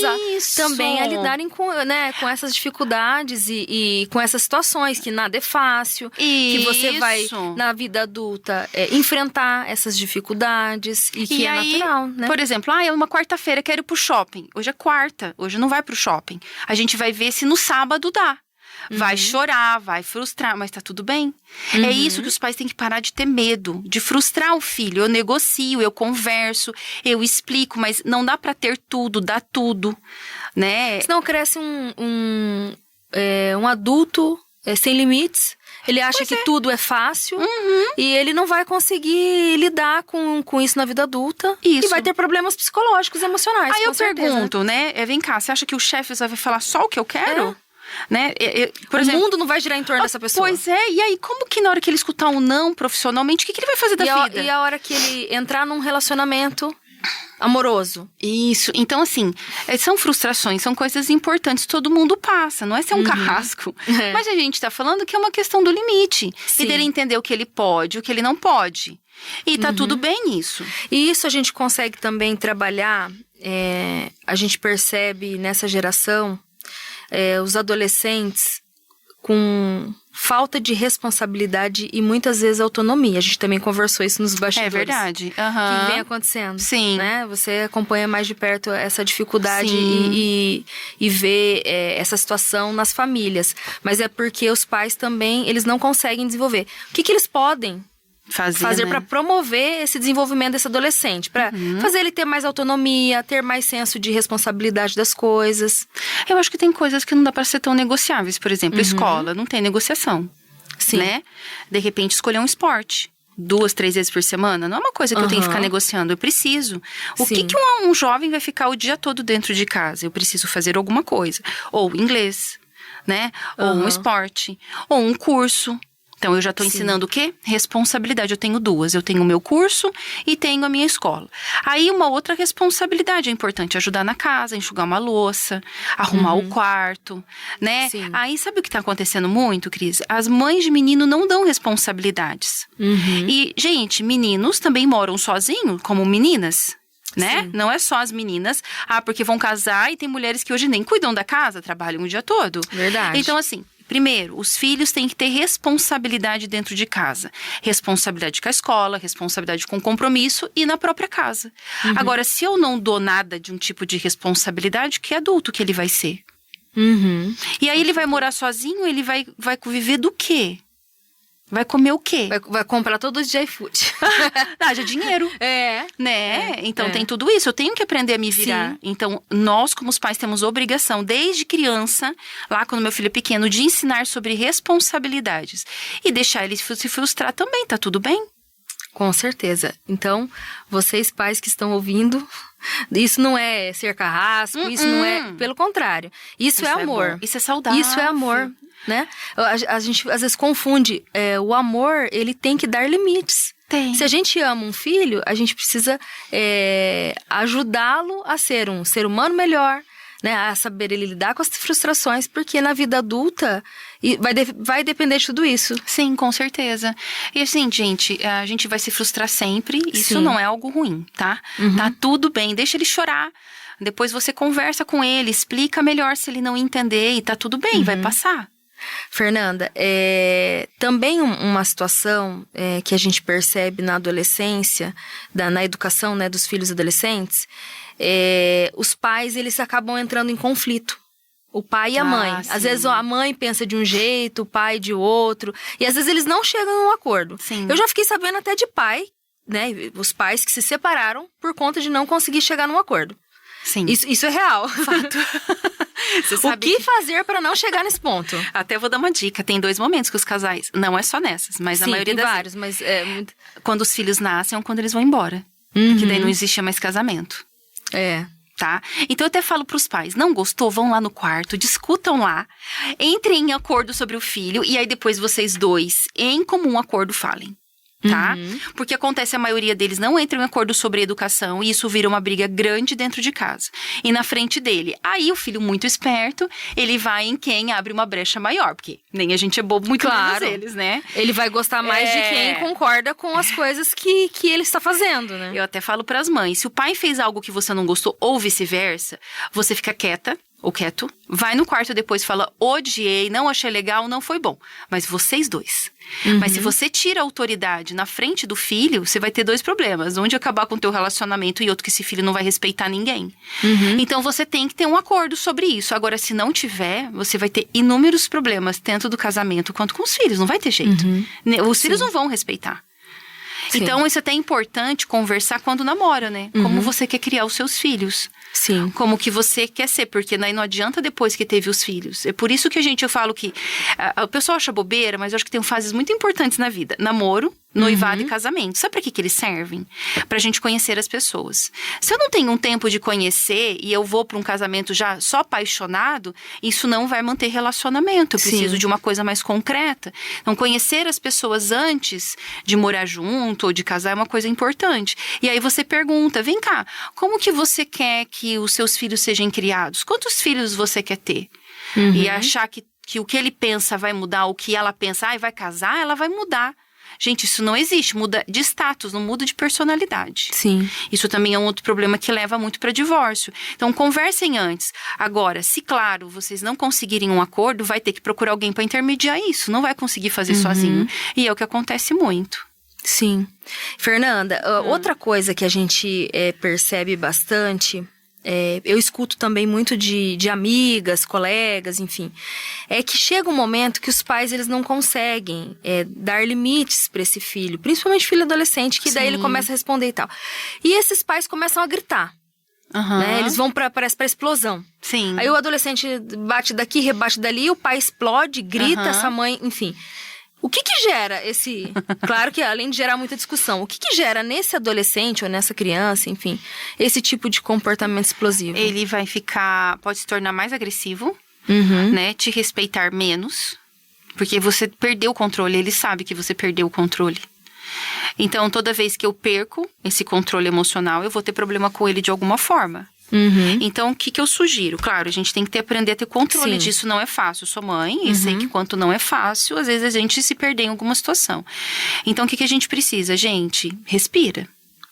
também a lidarem com essas dificuldades e com essas situações, que nada é fácil. Que você vai, na vida adulta, enfrentar essas dificuldades e que é natural, né? Por exemplo, é uma quarta-feira, quero ir pro shopping. Hoje é quarta, hoje não vai pro shopping. A gente vai ver se no sábado dá. Vai chorar, vai frustrar, mas tá tudo bem. É isso que os pais têm que parar de ter medo, de frustrar o filho. Eu negocio, eu converso, eu explico, mas não dá pra ter tudo, dar tudo, né? Senão cresce um adulto sem limites. Ele acha que tudo é fácil e ele não vai conseguir lidar com isso na vida adulta. Isso. E vai ter problemas psicológicos, emocionais. Aí eu certeza. pergunto, né? Vem cá, você acha que o chefe vai falar só o que eu quero? Né? Por exemplo, o mundo não vai girar em torno dessa pessoa. Pois é, e aí como que na hora que ele escutar um não profissionalmente, o que ele vai fazer da vida? E a hora que ele entrar num relacionamento amoroso. Isso, então assim, são frustrações, são coisas importantes, todo mundo passa, não é ser um carrasco. Mas a gente tá falando que é uma questão do limite. Sim. E dele entender o que ele pode, o que ele não pode. E tá tudo bem nisso. E isso a gente consegue também trabalhar, a gente percebe nessa geração, os adolescentes com falta de responsabilidade e muitas vezes autonomia. A gente também conversou isso nos bastidores. É verdade. Que vem acontecendo. Sim. Né? Você acompanha mais de perto essa dificuldade e vê essa situação nas famílias. Mas é porque os pais também, eles não conseguem desenvolver. O que eles podem fazer, né? Para promover esse desenvolvimento desse adolescente, para fazer ele ter mais autonomia, ter mais senso de responsabilidade das coisas. Eu acho que tem coisas que não dá para ser tão negociáveis. Por exemplo, escola, não tem negociação. Sim. Né? De repente, escolher um esporte 2, 3 vezes por semana, não é uma coisa que eu tenho que ficar negociando, eu preciso. O que um jovem vai ficar o dia todo dentro de casa? Eu preciso fazer alguma coisa. Ou inglês, né? Ou um esporte, ou um curso. Então, eu já estou ensinando o quê? Responsabilidade. Eu tenho 2. Eu tenho o meu curso e tenho a minha escola. Aí, uma outra responsabilidade é importante. Ajudar na casa, enxugar uma louça, arrumar o quarto, né? Sim. Aí, sabe o que está acontecendo muito, Cris? As mães de menino não dão responsabilidades. E, gente, meninos também moram sozinhos, como meninas. Né? Sim. Não é só as meninas. Porque vão casar e tem mulheres que hoje nem cuidam da casa, trabalham o dia todo. Verdade. Então, assim, primeiro, os filhos têm que ter responsabilidade dentro de casa. Responsabilidade com a escola, responsabilidade com o compromisso e na própria casa. Agora, se eu não dou nada de um tipo de responsabilidade, que adulto que ele vai ser? E aí ele vai morar sozinho, ele vai viver do quê? Vai comer o quê? Vai comprar todo dia iFood. Haja dinheiro. Né? Então tem tudo isso. Eu tenho que aprender a me virar. Sim. Então, nós, como os pais, temos obrigação, desde criança, lá quando meu filho é pequeno, de ensinar sobre responsabilidades. E deixar ele se frustrar também, tá tudo bem? Com certeza. Então, vocês pais que estão ouvindo, isso não é ser carrasco, isso não é... Pelo contrário. Isso é amor. Isso é saudável. Isso é amor, né? A gente às vezes confunde. O amor, ele tem que dar limites. Tem. Se a gente ama um filho, a gente precisa ajudá-lo a ser um ser humano melhor, né? A saber ele lidar com as frustrações, porque na vida adulta vai depender de tudo isso. Sim, com certeza. E assim, gente, a gente vai se frustrar sempre. Isso não é algo ruim, tá? Tá tudo bem, deixa ele chorar. Depois você conversa com ele, explica melhor se ele não entender e tá tudo bem, vai passar. Fernanda, também uma situação que a gente percebe na adolescência, na educação, né, dos filhos adolescentes, os pais, eles acabam entrando em conflito. O pai e a mãe. Sim. Às vezes a mãe pensa de um jeito, o pai de outro. E às vezes eles não chegam a um acordo. Sim. Eu já fiquei sabendo até de pai, né? Os pais que se separaram por conta de não conseguir chegar num acordo. Sim. Isso é real. Fato. O que fazer para não chegar nesse ponto? Até vou dar uma dica. Tem 2 momentos que os casais, não é só nessas, mas Sim, a maioria tem das vários, mas quando os filhos nascem ou quando eles vão embora. Que daí não existe mais casamento. Tá? Então eu até falo pros pais, não gostou? Vão lá no quarto, discutam lá, entrem em acordo sobre o filho e aí depois vocês dois, em comum acordo, falem. Tá? Porque acontece, a maioria deles não entram em acordo sobre educação e isso vira uma briga grande dentro de casa. E na frente dele, aí o filho muito esperto, ele vai em quem abre uma brecha maior, porque nem a gente é bobo, muito menos eles, né? Ele vai gostar mais de quem concorda com as coisas que ele está fazendo, né? Eu até falo pras mães, se o pai fez algo que você não gostou ou vice-versa, você fica quieta ou quieto, vai no quarto depois e fala, odiei, não achei legal, não foi bom. Mas vocês dois. Mas se você tira a autoridade na frente do filho, você vai ter dois problemas. Um de acabar com o teu relacionamento e outro que esse filho não vai respeitar ninguém. Então você tem que ter um acordo sobre isso. Agora, se não tiver, você vai ter inúmeros problemas, tanto do casamento quanto com os filhos. Não vai ter jeito. Os filhos não vão respeitar. Sim. Então, isso é até importante conversar quando namora, né? Como você quer criar os seus filhos. Sim. Como que você quer ser, porque daí não adianta depois que teve os filhos. É por isso que eu falo que o pessoal acha bobeira, mas eu acho que tem fases muito importantes na vida. Namoro, noivado e casamento. Sabe pra que eles servem? Pra gente conhecer as pessoas. Se eu não tenho um tempo de conhecer e eu vou pra um casamento já só apaixonado, isso não vai manter relacionamento. Eu preciso de uma coisa mais concreta. Então, conhecer as pessoas antes de morar junto ou de casar é uma coisa importante. E aí você pergunta, vem cá, como que você quer que os seus filhos sejam criados? Quantos filhos você quer ter? E achar que o que ele pensa vai mudar, o que ela pensa, vai casar, ela vai mudar. Gente, isso não existe, muda de status, não muda de personalidade. Sim. Isso também é um outro problema que leva muito para divórcio. Então, conversem antes. Agora, se claro, vocês não conseguirem um acordo, vai ter que procurar alguém para intermediar isso. Não vai conseguir fazer sozinho. E é o que acontece muito. Sim. Fernanda, outra coisa que a gente percebe bastante... eu escuto também muito de amigas, colegas, enfim, é que chega um momento que os pais eles não conseguem dar limites para esse filho, principalmente filho adolescente, que daí ele começa a responder e tal. E esses pais começam a gritar, né? Eles vão parece pra explosão. Sim. Aí o adolescente bate daqui, rebate dali, o pai explode, grita, essa mãe, enfim... O que gera esse... Claro que além de gerar muita discussão, o que gera nesse adolescente ou nessa criança, enfim, esse tipo de comportamento explosivo? Ele vai pode se tornar mais agressivo, né? Te respeitar menos, porque você perdeu o controle, ele sabe que você perdeu o controle. Então, toda vez que eu perco esse controle emocional, eu vou ter problema com ele de alguma forma. Então, o que eu sugiro? Claro, a gente tem que aprender a ter controle disso, não é fácil. Eu sou mãe e sei que quanto não é fácil, às vezes a gente se perde em alguma situação. Então, o que a gente precisa? Gente, respira.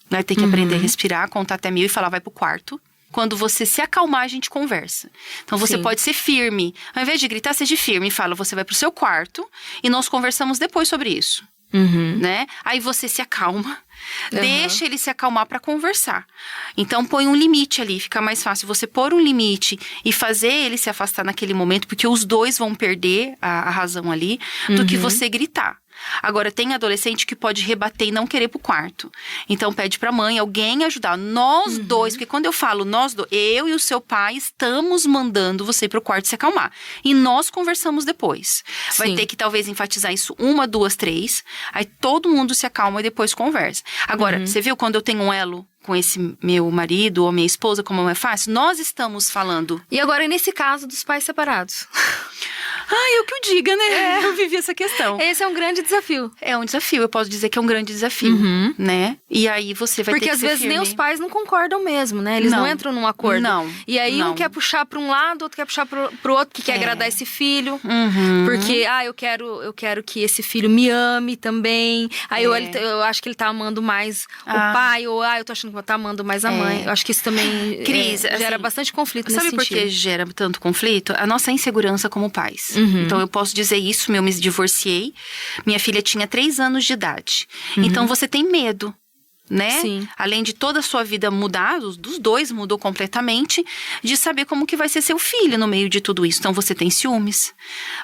Vai ter que aprender a respirar, contar até 1000 e falar, vai pro quarto. Quando você se acalmar, a gente conversa. Então, você pode ser firme. Ao invés de gritar, seja firme e fala, você vai pro seu quarto e nós conversamos depois sobre isso. Né? Aí você se acalma, deixa ele se acalmar para conversar. Então põe um limite ali, fica mais fácil você pôr um limite e fazer ele se afastar naquele momento, porque os dois vão perder a razão ali, do que você gritar. Agora, tem adolescente que pode rebater e não querer pro quarto. Então, pede pra mãe, alguém ajudar. Nós dois, porque quando eu falo nós dois, eu e o seu pai estamos mandando você ir pro quarto se acalmar. E nós conversamos depois. Vai ter que talvez enfatizar isso 1, 2, 3. Aí todo mundo se acalma e depois conversa. Agora, você viu quando eu tenho um elo com esse meu marido ou minha esposa, como é fácil? Nós estamos falando. E agora, nesse caso dos pais separados? Eu que o diga, né? Eu vivi essa questão. Esse é um grande desafio. É um desafio, eu posso dizer que é um grande desafio, né? E aí você vai ter que ser firme. Porque às vezes nem os pais não concordam mesmo, né? Eles não entram num acordo. Não. E aí um quer puxar pra um lado, outro quer puxar pro outro, que quer agradar esse filho. Porque, eu quero que esse filho me ame também. Aí eu acho que ele tá amando mais o pai, ou eu tô achando que ele tá amando mais a mãe. Eu acho que isso também gera bastante conflito nesse sentido. Sabe por que gera tanto conflito? A nossa insegurança como pais. Então, eu posso dizer isso, eu me divorciei. Minha filha tinha 3 anos de idade. Então, você tem medo, né? Sim. Além de toda a sua vida mudar, dos dois mudou completamente, de saber como que vai ser seu filho no meio de tudo isso. Então, você tem ciúmes,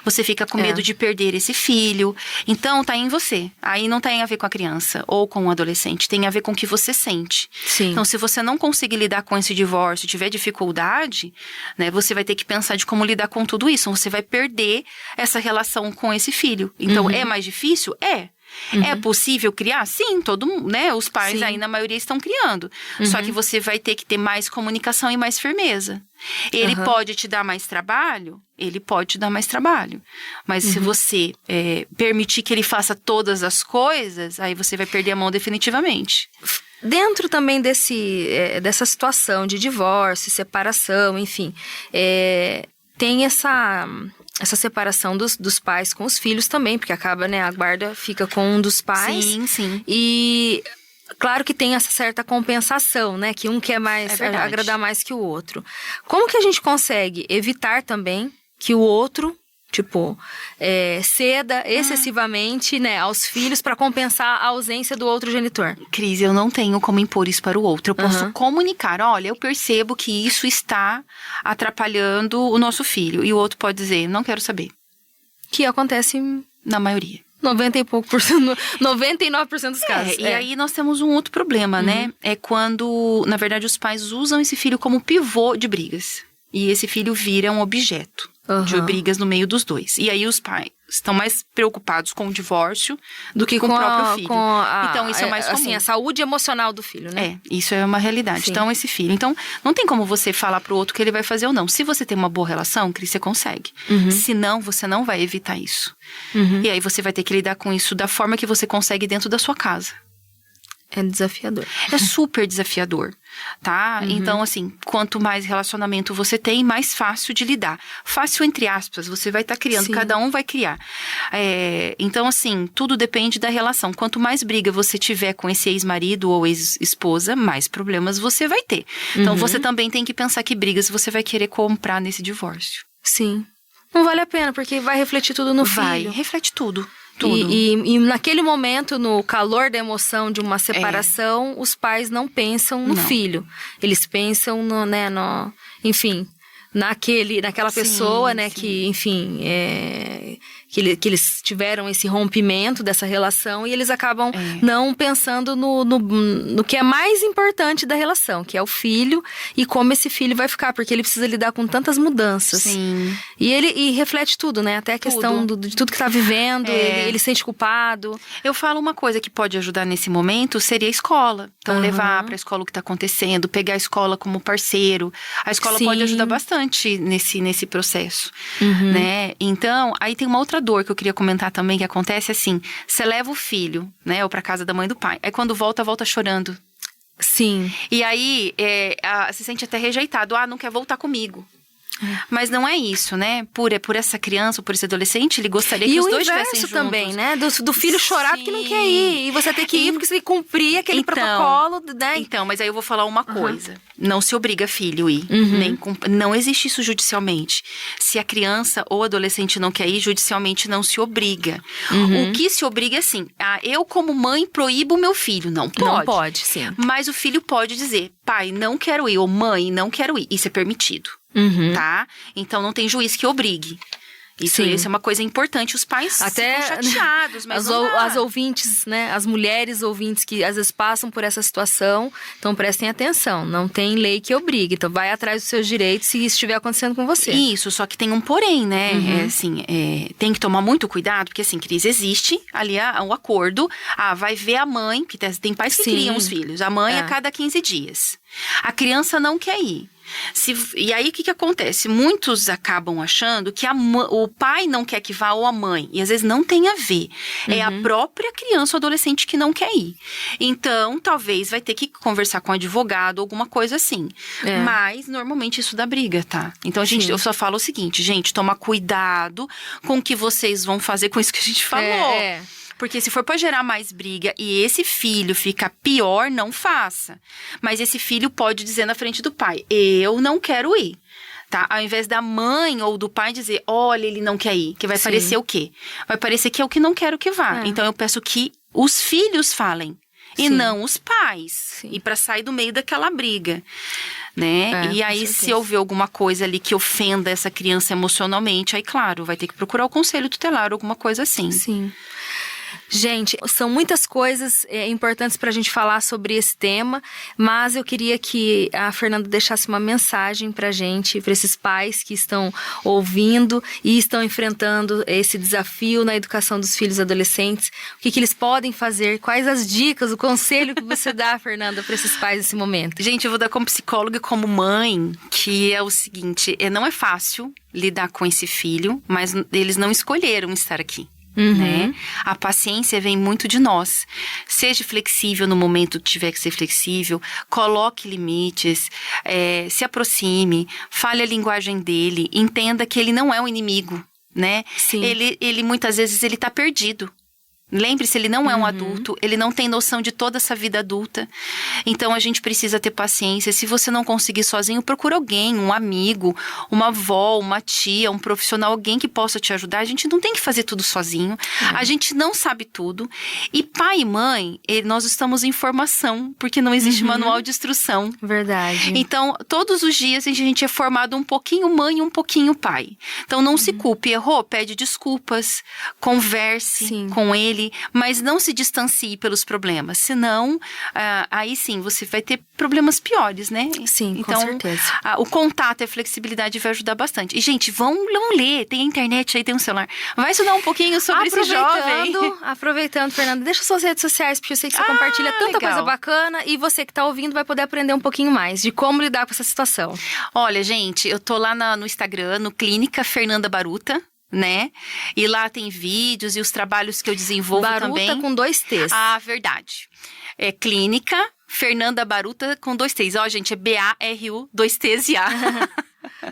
você fica com medo de perder esse filho. Então, tá em você. Aí não tem a ver com a criança ou com o adolescente, tem a ver com o que você sente. Sim. Então, se você não conseguir lidar com esse divórcio, tiver dificuldade, né, você vai ter que pensar de como lidar com tudo isso. Então, você vai perder essa relação com esse filho. Então, é mais difícil? É. É possível criar? Sim, né? Os pais aí, na maioria, estão criando. Só que você vai ter que ter mais comunicação e mais firmeza. Ele pode te dar mais trabalho? Ele pode te dar mais trabalho. Mas se você permitir que ele faça todas as coisas, aí você vai perder a mão definitivamente. Dentro também dessa situação de divórcio, separação, enfim, tem essa separação dos pais com os filhos também, porque acaba, né, a guarda fica com um dos pais. Sim. E claro que tem essa certa compensação, né, que um quer mais agradar mais que o outro. Como que a gente consegue evitar também que o outro, tipo, ceda excessivamente, né, aos filhos para compensar a ausência do outro genitor? Cris, eu não tenho como impor isso para o outro. Eu posso comunicar, olha, eu percebo que isso está atrapalhando o nosso filho. E o outro pode dizer, não quero saber. Que acontece na maioria. 90 e pouco por cento, 99% dos casos. E aí nós temos um outro problema, né? É quando, na verdade, os pais usam esse filho como pivô de brigas. E esse filho vira um objeto de brigas no meio dos dois. E aí os pais estão mais preocupados com o divórcio do que com o próprio filho. Então, isso é mais comum. Assim, a saúde emocional do filho, né? Isso é uma realidade. Sim. Então, esse filho. Então, não tem como você falar pro outro que ele vai fazer ou não. Se você tem uma boa relação, Cris, você consegue. Se não, você não vai evitar isso. E aí, você vai ter que lidar com isso da forma que você consegue dentro da sua casa. É desafiador. É super desafiador, tá? Então, assim, quanto mais relacionamento você tem, mais fácil de lidar. Fácil, entre aspas, você vai estar criando, cada um vai criar. Então, assim, tudo depende da relação. Quanto mais briga você tiver com esse ex-marido ou ex-esposa, mais problemas você vai ter. Então, você também tem que pensar que brigas você vai querer comprar nesse divórcio. Sim. Não vale a pena, porque vai refletir tudo no filho. Vai, reflete tudo. E naquele momento, no calor da emoção de uma separação, os pais não pensam no filho. Eles pensam enfim, naquela pessoa, né, que, enfim, que eles tiveram esse rompimento dessa relação e eles acabam não pensando no que é mais importante da relação, que é o filho e como esse filho vai ficar, porque ele precisa lidar com tantas mudanças. Sim. E reflete tudo, né? Até a questão de tudo que tá vivendo, ele se sente culpado. Eu falo uma coisa que pode ajudar nesse momento, seria a escola. Então, levar pra escola o que tá acontecendo, pegar a escola como parceiro. A escola pode ajudar bastante nesse processo, né? Então, aí tem uma outra dor que eu queria comentar também, que acontece assim, você leva o filho, né, ou pra casa da mãe e do pai, aí quando volta chorando. Sim. E aí, se sente até rejeitado, não quer voltar comigo. Mas não é isso, né? Por essa criança, por esse adolescente, ele gostaria que os dois estivessem juntos. E o inverso também, né? Do filho chorar porque não quer ir. E você tem que ir porque você tem que cumprir aquele protocolo, né? Então, mas aí eu vou falar uma coisa. Não se obriga filho a ir. Não existe isso judicialmente. Se a criança ou adolescente não quer ir, judicialmente não se obriga. O que se obriga é assim, eu como mãe proíbo o meu filho. Não pode. Não pode, sim. Mas o filho pode dizer, pai, não quero ir, ou mãe, não quero ir. Isso é permitido. Tá? Então não tem juiz que obrigue. Isso é uma coisa importante. Os pais até ficam chateados, mas as ouvintes, né? As mulheres ouvintes que às vezes passam por essa situação, então prestem atenção. Não tem lei que obrigue. Então vai atrás dos seus direitos se isso estiver acontecendo com você. Isso, só que tem um porém, né? Tem que tomar muito cuidado, porque assim, Cris, existe ali o acordo. Vai ver a mãe, que tem pais que criam os filhos. A mãe a cada 15 dias. A criança não quer ir. E aí, o que acontece? Muitos acabam achando que o pai não quer que vá ou a mãe. E às vezes não tem a ver. É a própria criança ou adolescente que não quer ir. Então, talvez vai ter que conversar com um advogado, alguma coisa assim. Mas, normalmente, isso dá briga, tá? Então, eu só falo o seguinte, gente, toma cuidado com o que vocês vão fazer com isso que a gente falou. Porque se for pra gerar mais briga e esse filho fica pior, não faça. Mas esse filho pode dizer na frente do pai, eu não quero ir. Tá? Ao invés da mãe ou do pai dizer, olha, ele não quer ir. Que vai parecer o quê? Vai parecer que é o que não quero que vá. Então, eu peço que os filhos falem. E não os pais. E pra sair do meio daquela briga. Né? E aí, se houver alguma coisa ali que ofenda essa criança emocionalmente, aí, claro, vai ter que procurar o conselho tutelar, alguma coisa assim. Sim. Gente, são muitas coisas importantes para a gente falar sobre esse tema, mas eu queria que a Fernanda deixasse uma mensagem para a gente, para esses pais que estão ouvindo e estão enfrentando esse desafio na educação dos filhos adolescentes. O que eles podem fazer? Quais as dicas, o conselho que você dá, Fernanda, para esses pais nesse momento? Gente, eu vou dar como psicóloga e como mãe, que é o seguinte, não é fácil lidar com esse filho, mas eles não escolheram estar aqui. Né? A paciência vem muito de nós. Seja flexível no momento que tiver que ser flexível, coloque limites, se aproxime, fale a linguagem dele, entenda que ele não é um inimigo, né? Sim. Ele muitas vezes ele tá perdido. Lembre-se, ele não é um adulto, ele não tem noção de toda essa vida adulta. Então, a gente precisa ter paciência. Se você não conseguir sozinho, procura alguém, um amigo, uma avó, uma tia, um profissional, alguém que possa te ajudar. A gente não tem que fazer tudo sozinho. A gente não sabe tudo. E pai e mãe, nós estamos em formação, porque não existe manual de instrução. Verdade. Então, todos os dias a gente é formado um pouquinho mãe e um pouquinho pai. Então, não se culpe. Errou? Pede desculpas. Converse com ele. Mas não se distancie pelos problemas, senão, aí sim, você vai ter problemas piores, né? Sim, então, com certeza. O contato e a flexibilidade vai ajudar bastante. E, gente, vão ler, tem a internet aí, tem um celular. Vai estudar um pouquinho sobre esse jovem. Aproveitando, Fernanda, deixa suas redes sociais, porque eu sei que você compartilha tanta coisa bacana e você que tá ouvindo vai poder aprender um pouquinho mais de como lidar com essa situação. Olha, gente, eu tô lá no Instagram, no Clínica Fernanda Baruta, né? E lá tem vídeos e os trabalhos que eu desenvolvo também. Baruta com 2 T's. Verdade. É Clínica Fernanda Baruta com 2 T's. Ó, gente, é B-A-R-U, 2 T's e A.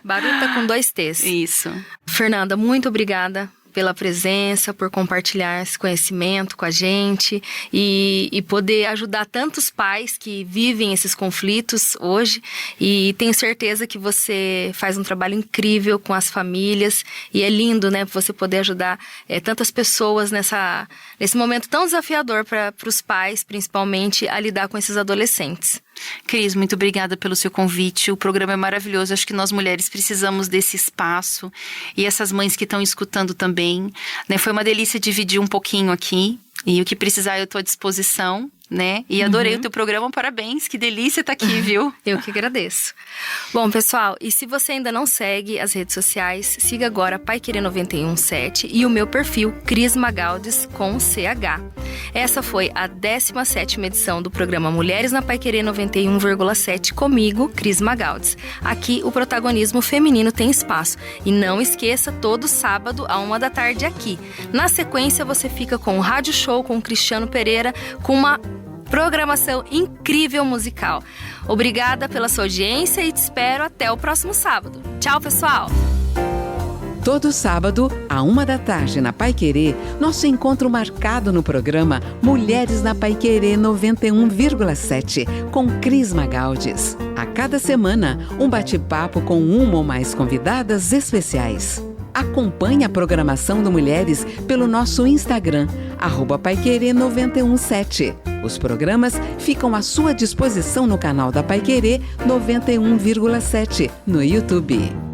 Baruta com 2 T's. Isso. Fernanda, muito obrigada pela presença, por compartilhar esse conhecimento com a gente e poder ajudar tantos pais que vivem esses conflitos hoje. E tenho certeza que você faz um trabalho incrível com as famílias e é lindo, né, você poder ajudar tantas pessoas nesse momento tão desafiador para os pais, principalmente, a lidar com esses adolescentes. Cris, muito obrigada pelo seu convite. O programa é maravilhoso. Acho que nós mulheres precisamos desse espaço. E essas mães que estão escutando também, né? Foi uma delícia dividir um pouquinho aqui. E o que precisar eu estou à disposição, né? E adorei o teu programa, parabéns, que delícia estar aqui, viu? Eu que agradeço. Bom, pessoal, e se você ainda não segue as redes sociais, siga agora Paiquerê 917 e o meu perfil Cris Magaldes com CH. Essa foi a 17ª edição do programa Mulheres na Paiquerê 91,7 comigo, Cris Magaldes. Aqui o protagonismo feminino tem espaço. E não esqueça, todo sábado à 13h aqui. Na sequência, você fica com o Rádio Show com o Cristiano Pereira, com uma programação incrível musical. Obrigada pela sua audiência e te espero até o próximo sábado. Tchau, pessoal! Todo sábado, à 13h na Paiquerê, nosso encontro marcado no programa Mulheres na Paiquerê 91,7, com Cris Magaldes. A cada semana, um bate-papo com uma ou mais convidadas especiais. Acompanhe a programação do Mulheres pelo nosso Instagram, @Paiquerê 917. Os programas ficam à sua disposição no canal da Paiquerê 91,7, no YouTube.